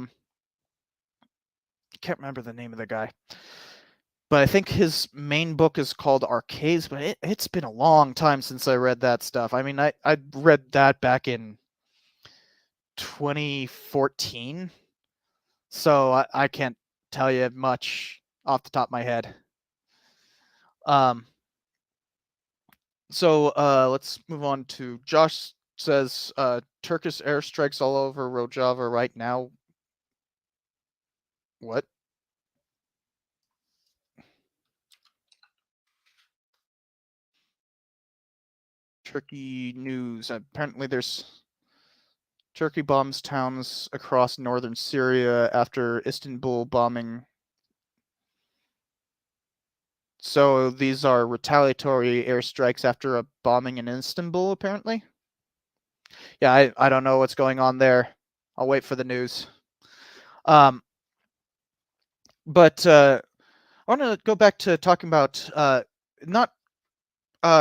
can't remember the name of the guy, but I think his main book is called Arcades. But it's been a long time since I read that stuff. I mean, I read that back in 2014, so I can't tell you much off the top of my head. So let's move on to Josh. Says Turkish airstrikes all over Rojava right now. What? Turkey news. Apparently there's Turkey bombs towns across northern Syria after Istanbul bombing. So these are retaliatory airstrikes after a bombing in Istanbul, apparently. Yeah, I don't know what's going on there. I'll wait for the news. But I want to go back to talking about not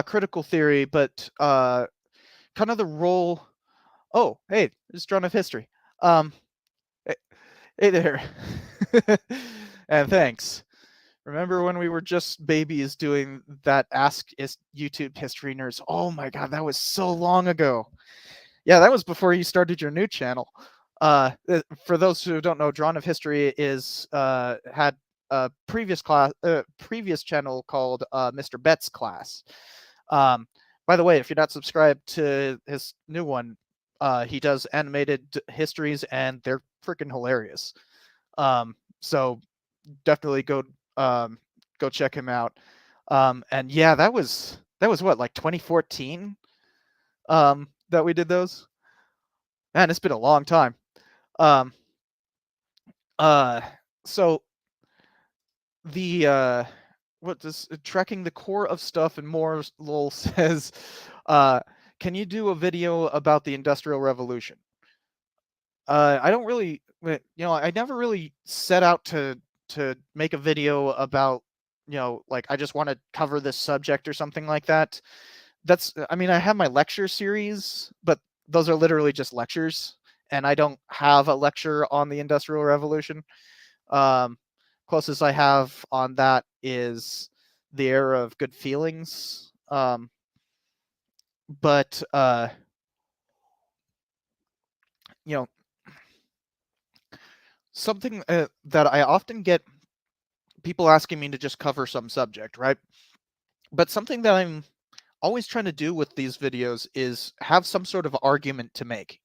critical theory, but kind of the role. Oh, hey, it's Drone of History. Hey there, and thanks. Remember when we were just babies doing that Ask YouTube History Nerds? Oh my god, that was so long ago. Yeah, that was before you started your new channel. For those who don't know, Drawn of History is had a previous channel called Mr. Betts Class. By the way, if you're not subscribed to his new one, he does animated histories, and they're freaking hilarious. So definitely go check him out. And yeah, that was what, like 2014. that we did those. Man, it's been a long time. Um, uh, so the what does tracking the core of stuff and more lol says, uh, can you do a video about the Industrial Revolution? I don't really, I never really set out to make a video about, like I just want to cover this subject or something like that. I mean, I have my lecture series, but those are literally just lectures, and I don't have a lecture on the Industrial Revolution. Um, Closest I have on that is the Era of Good Feelings. But you know, something that I often get people asking me to just cover some subject, right? But something that I'm always trying to do with these videos is have some sort of argument to make,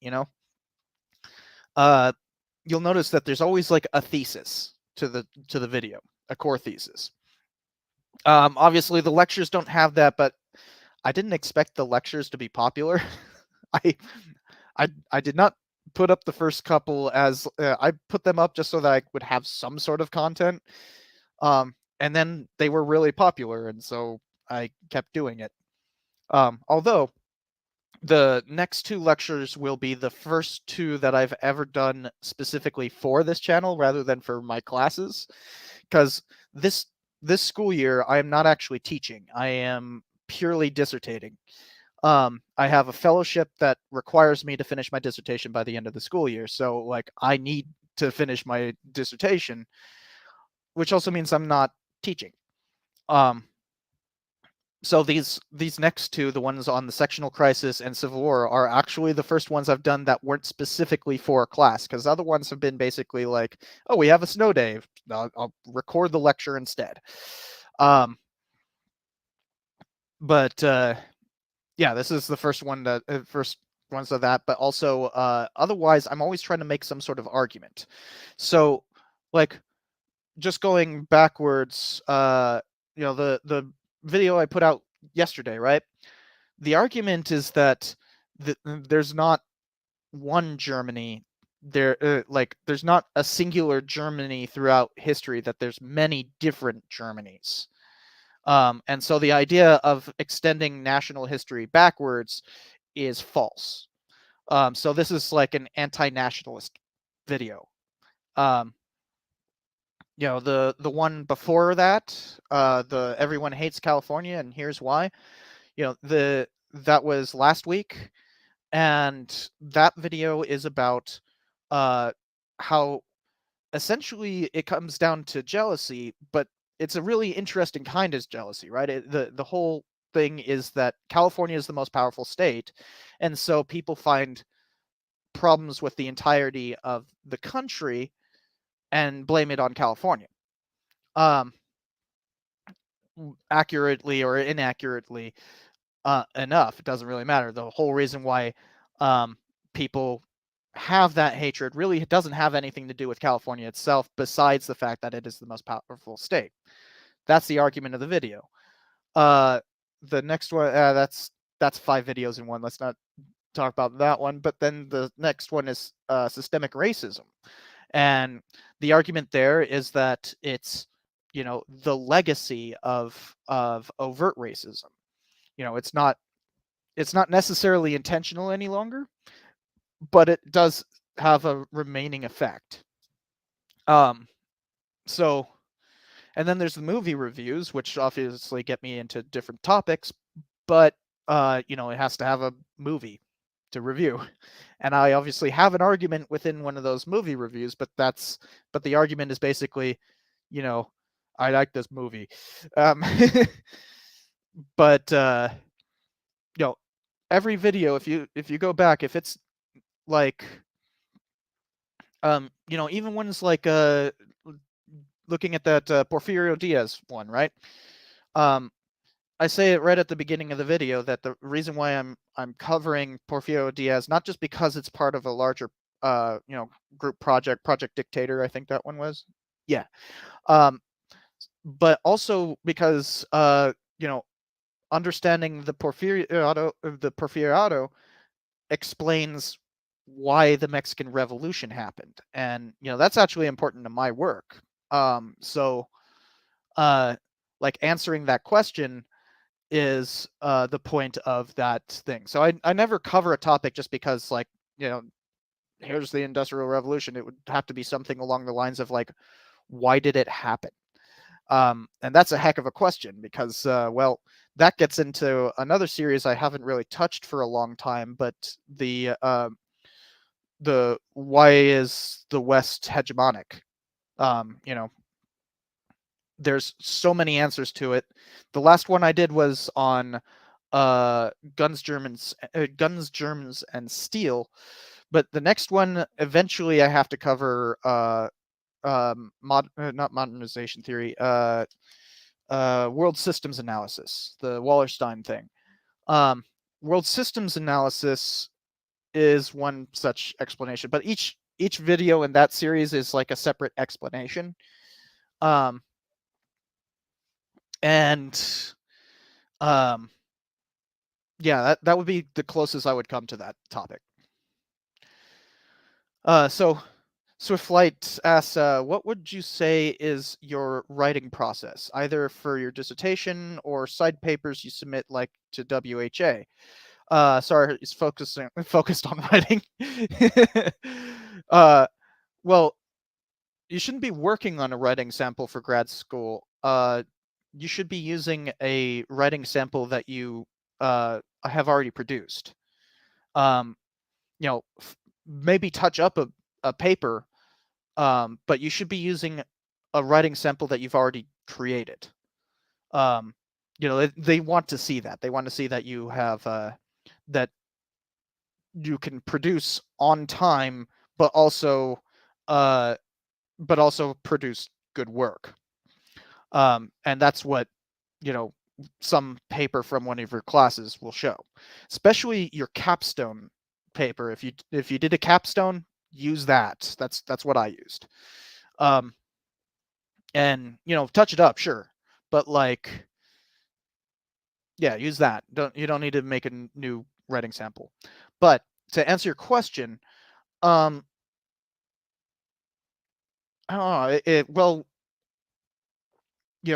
Uh, you'll notice that there's always like a thesis to the video, a core thesis. Obviously the lectures don't have that, but I didn't expect the lectures to be popular. I I did not put up the first couple as I put them up just so that I would have some sort of content. And then they were really popular, and so I kept doing it. Although the next two lectures will be the first two that I've ever done specifically for this channel rather than for my classes, because this school year I am not actually teaching. I am purely dissertating. I have a fellowship that requires me to finish my dissertation by the end of the school year, so like I need to finish my dissertation, which also means I'm not teaching. Um, so these next two, the ones on the sectional crisis and civil war, are actually the first ones I've done that weren't specifically for a class, because other ones have been basically like, oh, we have a snow day, I'll record the lecture instead. But yeah, this is the first one that first ones of that. But also, otherwise, I'm always trying to make some sort of argument. So, like, just going backwards, the video I put out yesterday, right? The argument is that there's not one Germany. There's not a singular Germany throughout history. That there's many different Germanys. And so the idea of extending national history backwards is false. So this is like an anti-nationalist video. Um, the one before that, the Everyone Hates California and Here's Why. That was last week, and that video is about how essentially it comes down to jealousy, but it's a really interesting kind of jealousy, right? The whole thing is that California is the most powerful state, and so people find problems with the entirety of the country and blame it on California. Um, Accurately or inaccurately enough, it doesn't really matter. The whole reason why people have that hatred really doesn't have anything to do with California itself, besides the fact that it is the most powerful state. That's the argument of the video. The next one, that's 5 videos in one. Let's not talk about that one. But then the next one is systemic racism, and the argument there is that it's the legacy of overt racism. It's not necessarily intentional any longer, but it does have a remaining effect. So, and then there's the movie reviews, which obviously get me into different topics, but it has to have a movie to review. And I obviously have an argument within one of those movie reviews, but the argument is basically, I like this movie. But every video, if you go back, if it's like even ones like looking at that Porfirio Diaz one, right? I say it right at the beginning of the video that the reason why I'm covering Porfirio Diaz, not just because it's part of a larger group Project Dictator, I think that one was. Yeah. But also because understanding the Porfiriato explains why the Mexican Revolution happened, and that's actually important to my work. So, like answering that question is the point of that thing. So I never cover a topic just because, like, here's the Industrial Revolution. It would have to be something along the lines of like, why did it happen? And that's a heck of a question because, well, that gets into another series I haven't really touched for a long time, but the why is the West hegemonic? You know, there's so many answers to it. The last one I did was on guns, Germans, and steel. But the next one, eventually, I have to cover not modernization theory, world systems analysis, the Wallerstein thing. World systems analysis is one such explanation, but each video in that series is like a separate explanation. And yeah, that would be the closest I would come to that topic. So Swiftlight asks, what would you say is your writing process, either for your dissertation or side papers you submit, like to WHA? Sorry, it's focused on writing. uh, well, you shouldn't be working on a writing sample for grad school. You should be using a writing sample that you have already produced. Um, maybe touch up a paper, but you should be using a writing sample that you've already created. They want to see that. They want to see that you have that you can produce on time, but also produce good work. And that's what some paper from one of your classes will show, especially your capstone paper. If you did a capstone, use that. That's what I used. And touch it up, sure, but like, yeah, use that. You don't need to make a new writing sample. But to answer your question, I don't know. Well,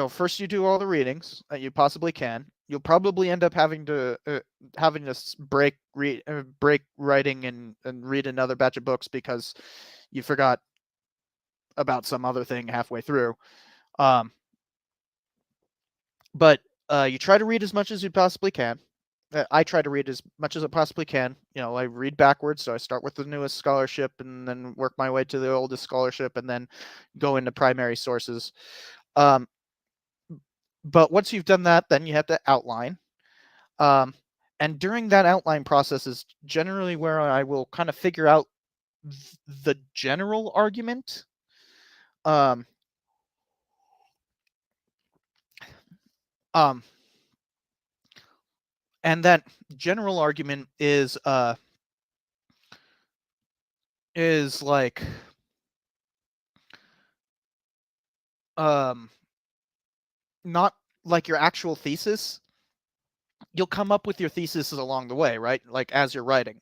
first you do all the readings that you possibly can. You'll probably end up having to break writing and read another batch of books because you forgot about some other thing halfway through. But you try to read as much as you possibly can. I try to read as much as I possibly can. I read backwards, so I start with the newest scholarship and then work my way to the oldest scholarship and then go into primary sources. But once you've done that, then you have to outline. And during that outline process is generally where I will kind of figure out the general argument. Um, um, and that general argument is like not like your actual thesis. You'll come up with your thesis along the way, right? Like as you're writing.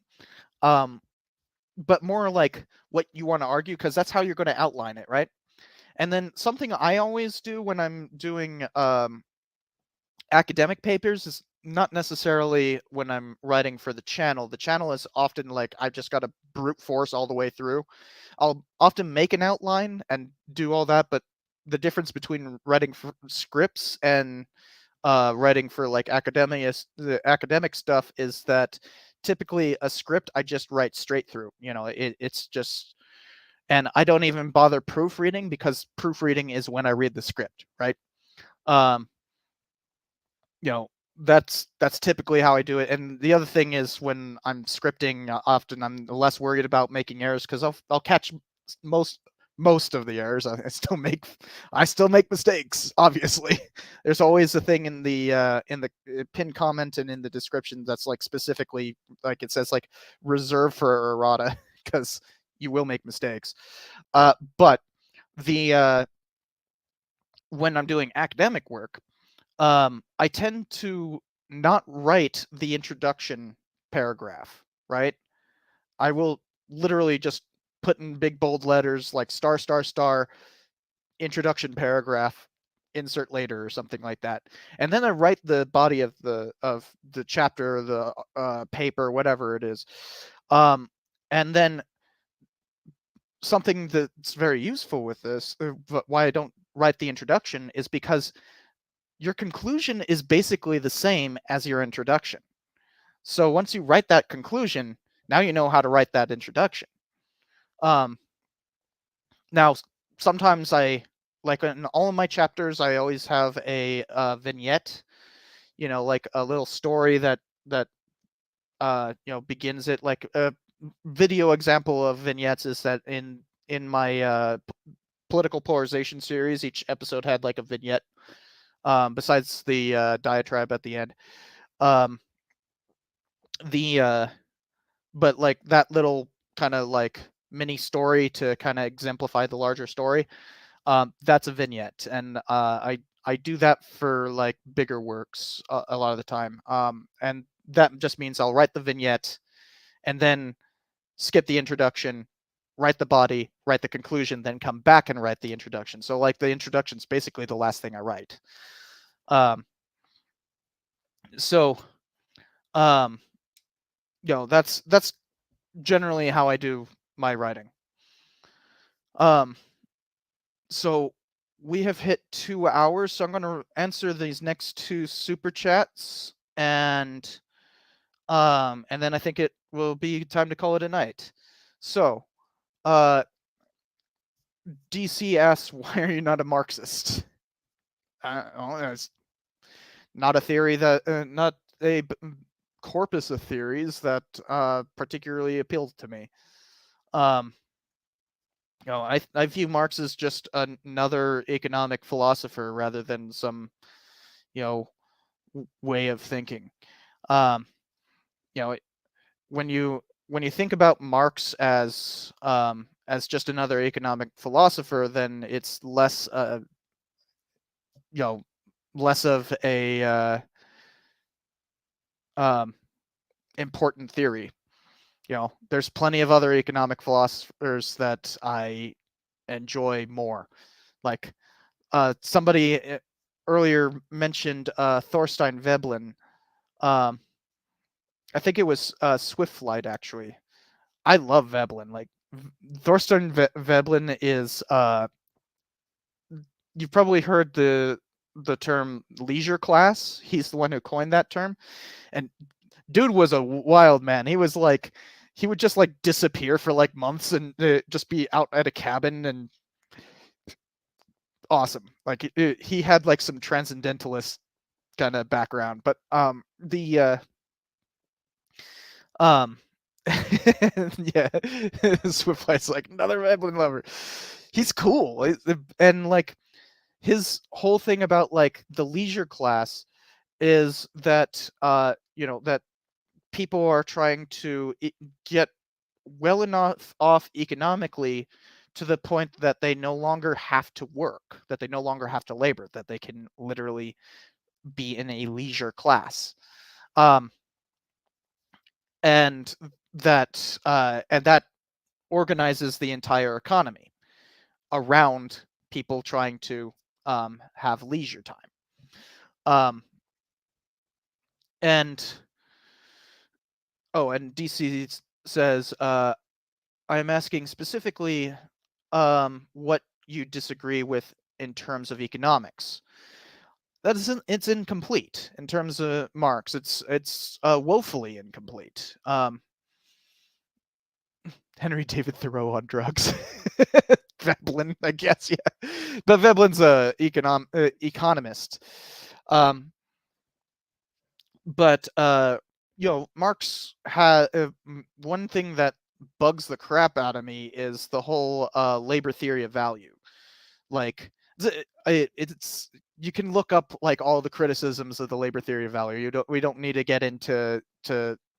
But more like what you want to argue, because that's how you're going to outline it, right? And then something I always do when I'm doing academic papers is not necessarily when I'm writing for the channel. The channel is often like I've just got to brute force all the way through. I'll often make an outline and do all that, but the difference between writing for scripts and writing for like the academic stuff is that typically a script I just write straight through. It's just, and I don't even bother proofreading because proofreading is when I read the script, right? Um, that's typically how I do it. And the other thing is when I'm scripting, often I'm less worried about making errors because I'll catch most of the errors. I still make mistakes. Obviously, there's always a thing in the pinned comment and in the description that's like specifically like it says like reserved for errata because you will make mistakes. But the when I'm doing academic work, I tend to not write the introduction paragraph, right? I will literally just put in big bold letters like star star star introduction paragraph, insert later or something like that, and then I write the body of the chapter, the paper, whatever it is, um, and then something that's very useful with this, but why I don't write the introduction is because your conclusion is basically the same as your introduction. So once you write that conclusion, now you know how to write that introduction. Um, Now, sometimes I, like in all of my chapters, I always have a vignette, like a little story that begins it. Like a video example of vignettes is that in my political polarization series, each episode had like a vignette, besides the diatribe at the end. Um, the but like that little kind of like mini story to kind of exemplify the larger story, that's a vignette, and I do that for like bigger works a lot of the time, and that just means I'll write the vignette and then skip the introduction, write the body, write the conclusion, then come back and write the introduction. So like the introduction is basically the last thing I write. Um, so um, that's generally how I do my writing. Um, so we have hit 2 hours, so I'm going to answer these next two super chats, and then I think it will be time to call it a night. So, DC asks, why are you not a Marxist? It's not a theory that, not a corpus of theories that particularly appeals to me. I view Marx as just another economic philosopher rather than some, you know, way of thinking. Um, you know, when you think about Marx as just another economic philosopher, then it's less you know less of a um, important theory. There's plenty of other economic philosophers that I enjoy more. Like somebody earlier mentioned Thorstein Veblen. Um, I think it was Swiftlight actually. I love Veblen. Like Thorstein Veblen is you've probably heard the term leisure class. He's the one who coined that term. And dude was a wild man. He would just like disappear for like months and just be out at a cabin, and awesome. Like he had like some transcendentalist kind of background, but the um yeah, Swiftlight's like another Evelyn lover. He's cool, and like his whole thing about like the leisure class is that that people are trying to get well enough off economically to the point that they no longer have to work, that they no longer have to labor, that they can literally be in a leisure class. Um, and that organizes the entire economy around people trying to have leisure time. Um, and and DC says, I am asking specifically what you disagree with in terms of economics. It's incomplete in terms of Marx. It's woefully incomplete. Henry David Thoreau on drugs. Veblen, I guess, yeah. But Veblen's a economist. Um, but Marx had one thing that bugs the crap out of me is the whole labor theory of value. Like it's you can look up like all the criticisms of the labor theory of value. We don't need to get into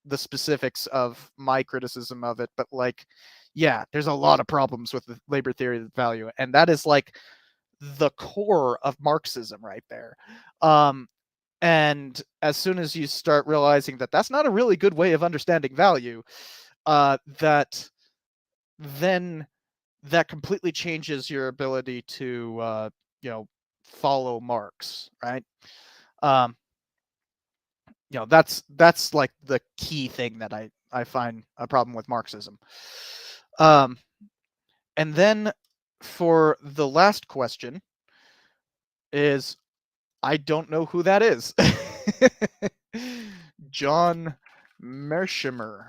the specifics of my criticism of it, but like yeah, there's a lot of problems with the labor theory of value, and that is like the core of Marxism right there. And as soon as you start realizing that that's not a really good way of understanding value, that then that completely changes your ability to follow Marx, right? Um, that's like the key thing that I find a problem with Marxism. Um, and then for the last question is, I don't know who that is. John Mearsheimer,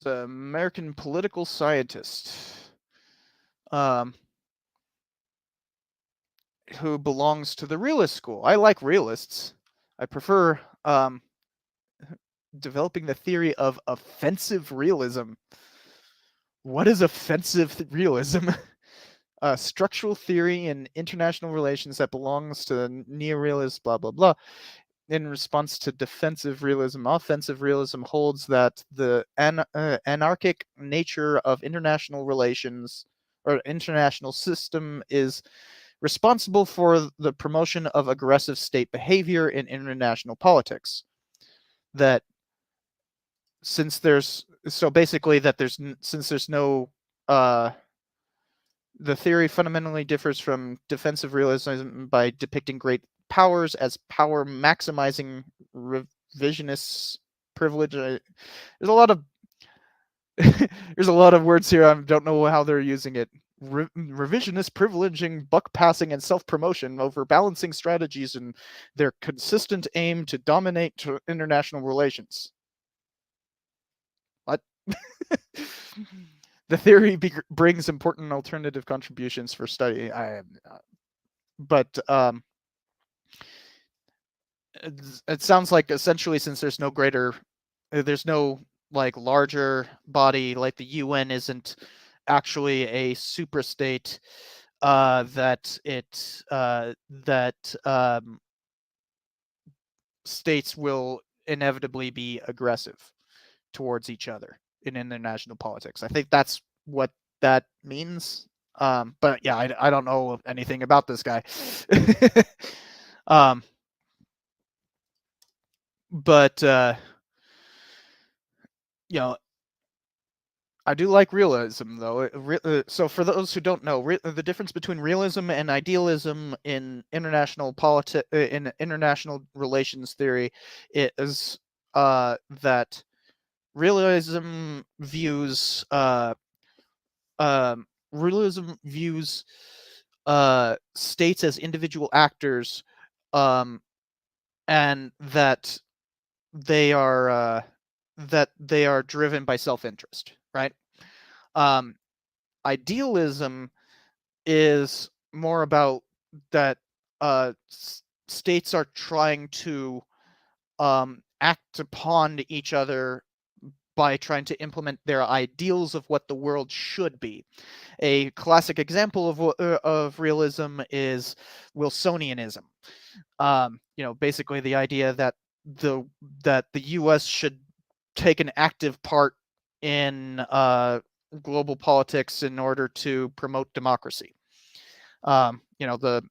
the American political scientist, um, who belongs to the realist school. I like realists. I prefer developing the theory of offensive realism. What is offensive realism? Structural theory in international relations that belongs to the neorealist, blah, blah, blah. In response to defensive realism, offensive realism holds that the anarchic nature of international relations or international system is responsible for the promotion of aggressive state behavior in international politics. That since there's so basically that there's since there's no the theory fundamentally differs from defensive realism by depicting great powers as power maximizing revisionist privilege. There's a lot of there's a lot of words here. I don't know how they're using it. Revisionist privileging buck passing and self-promotion over balancing strategies and their consistent aim to dominate international relations. What? The theory brings important alternative contributions for study. But it sounds like essentially since there's no like larger body like the UN isn't actually a super state, that states will inevitably be aggressive towards each other in international politics. I think that's what that means. But yeah, I don't know anything about this guy. um, but you know, I do like realism, though. So, for those who don't know, the difference between realism and idealism in in international relations theory is that realism views realism views states as individual actors, um, and they are uh, that they are driven by self-interest, right? Um, Idealism is more about that states are trying to act upon each other by trying to implement their ideals of what the world should be. A classic example of realism is Wilsonianism. Basically the idea that the U.S. should take an active part in global politics in order to promote democracy. The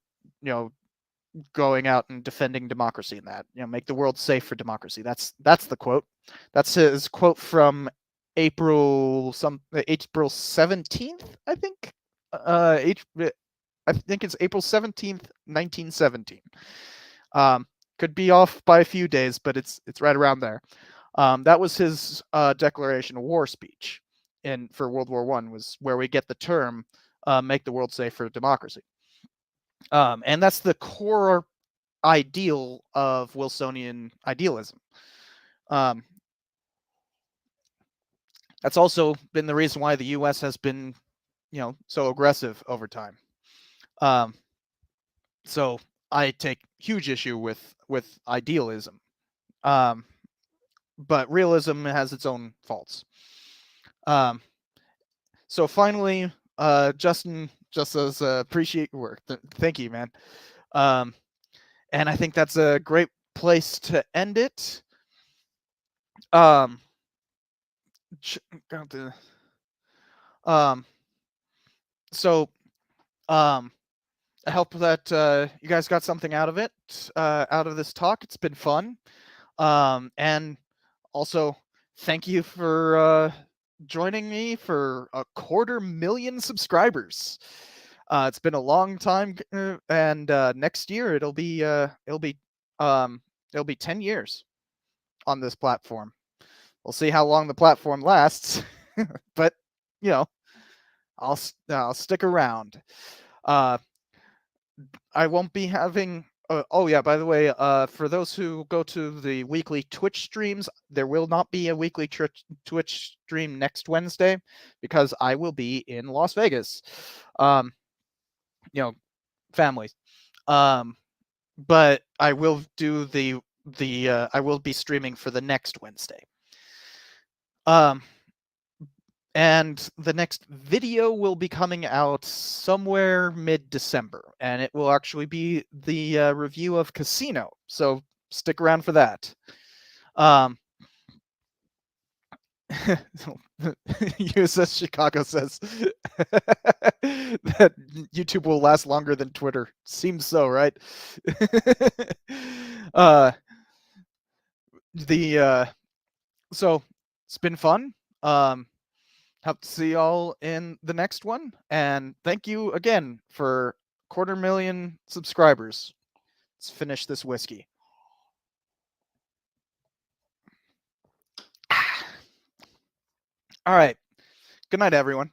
going out and defending democracy and that make the world safe for democracy. That's the quote. That's his quote from April 17th, I think. I think it's April 17th, 1917. Could be off by a few days, but it's right around there. That was his declaration of war speech for World War I, was where we get the term make the world safe for democracy. And that's the core ideal of Wilsonian idealism. That's also been the reason why the U.S. has been, so aggressive over time. So I take huge issue with idealism, but realism has its own faults. So finally, Justin just says, appreciate your work. Thank you, man. And I think that's a great place to end it. Um, so I hope that you guys got something out of it, out of this talk. It's been fun. And Also, thank you for joining me for 250,000 subscribers. It's been a long time, and next year it'll be 10 years on this platform. We'll see how long the platform lasts, but you know, I'll stick around. Uh, I won't be having. Oh yeah, by the way, for those who go to the weekly Twitch streams, there will not be a weekly Twitch stream next Wednesday because I will be in Las Vegas. Um, you know, families. Um, but I will do the I will be streaming for the next Wednesday. Um, and the next video will be coming out somewhere mid-December, and it will actually be the review of Casino. So stick around for that. USS Chicago says that YouTube will last longer than Twitter. Seems so, right? uh, so it's been fun. Hope to see y'all in the next one, and thank you again for 250,000 subscribers. Let's finish this whiskey. All right. Good night, everyone.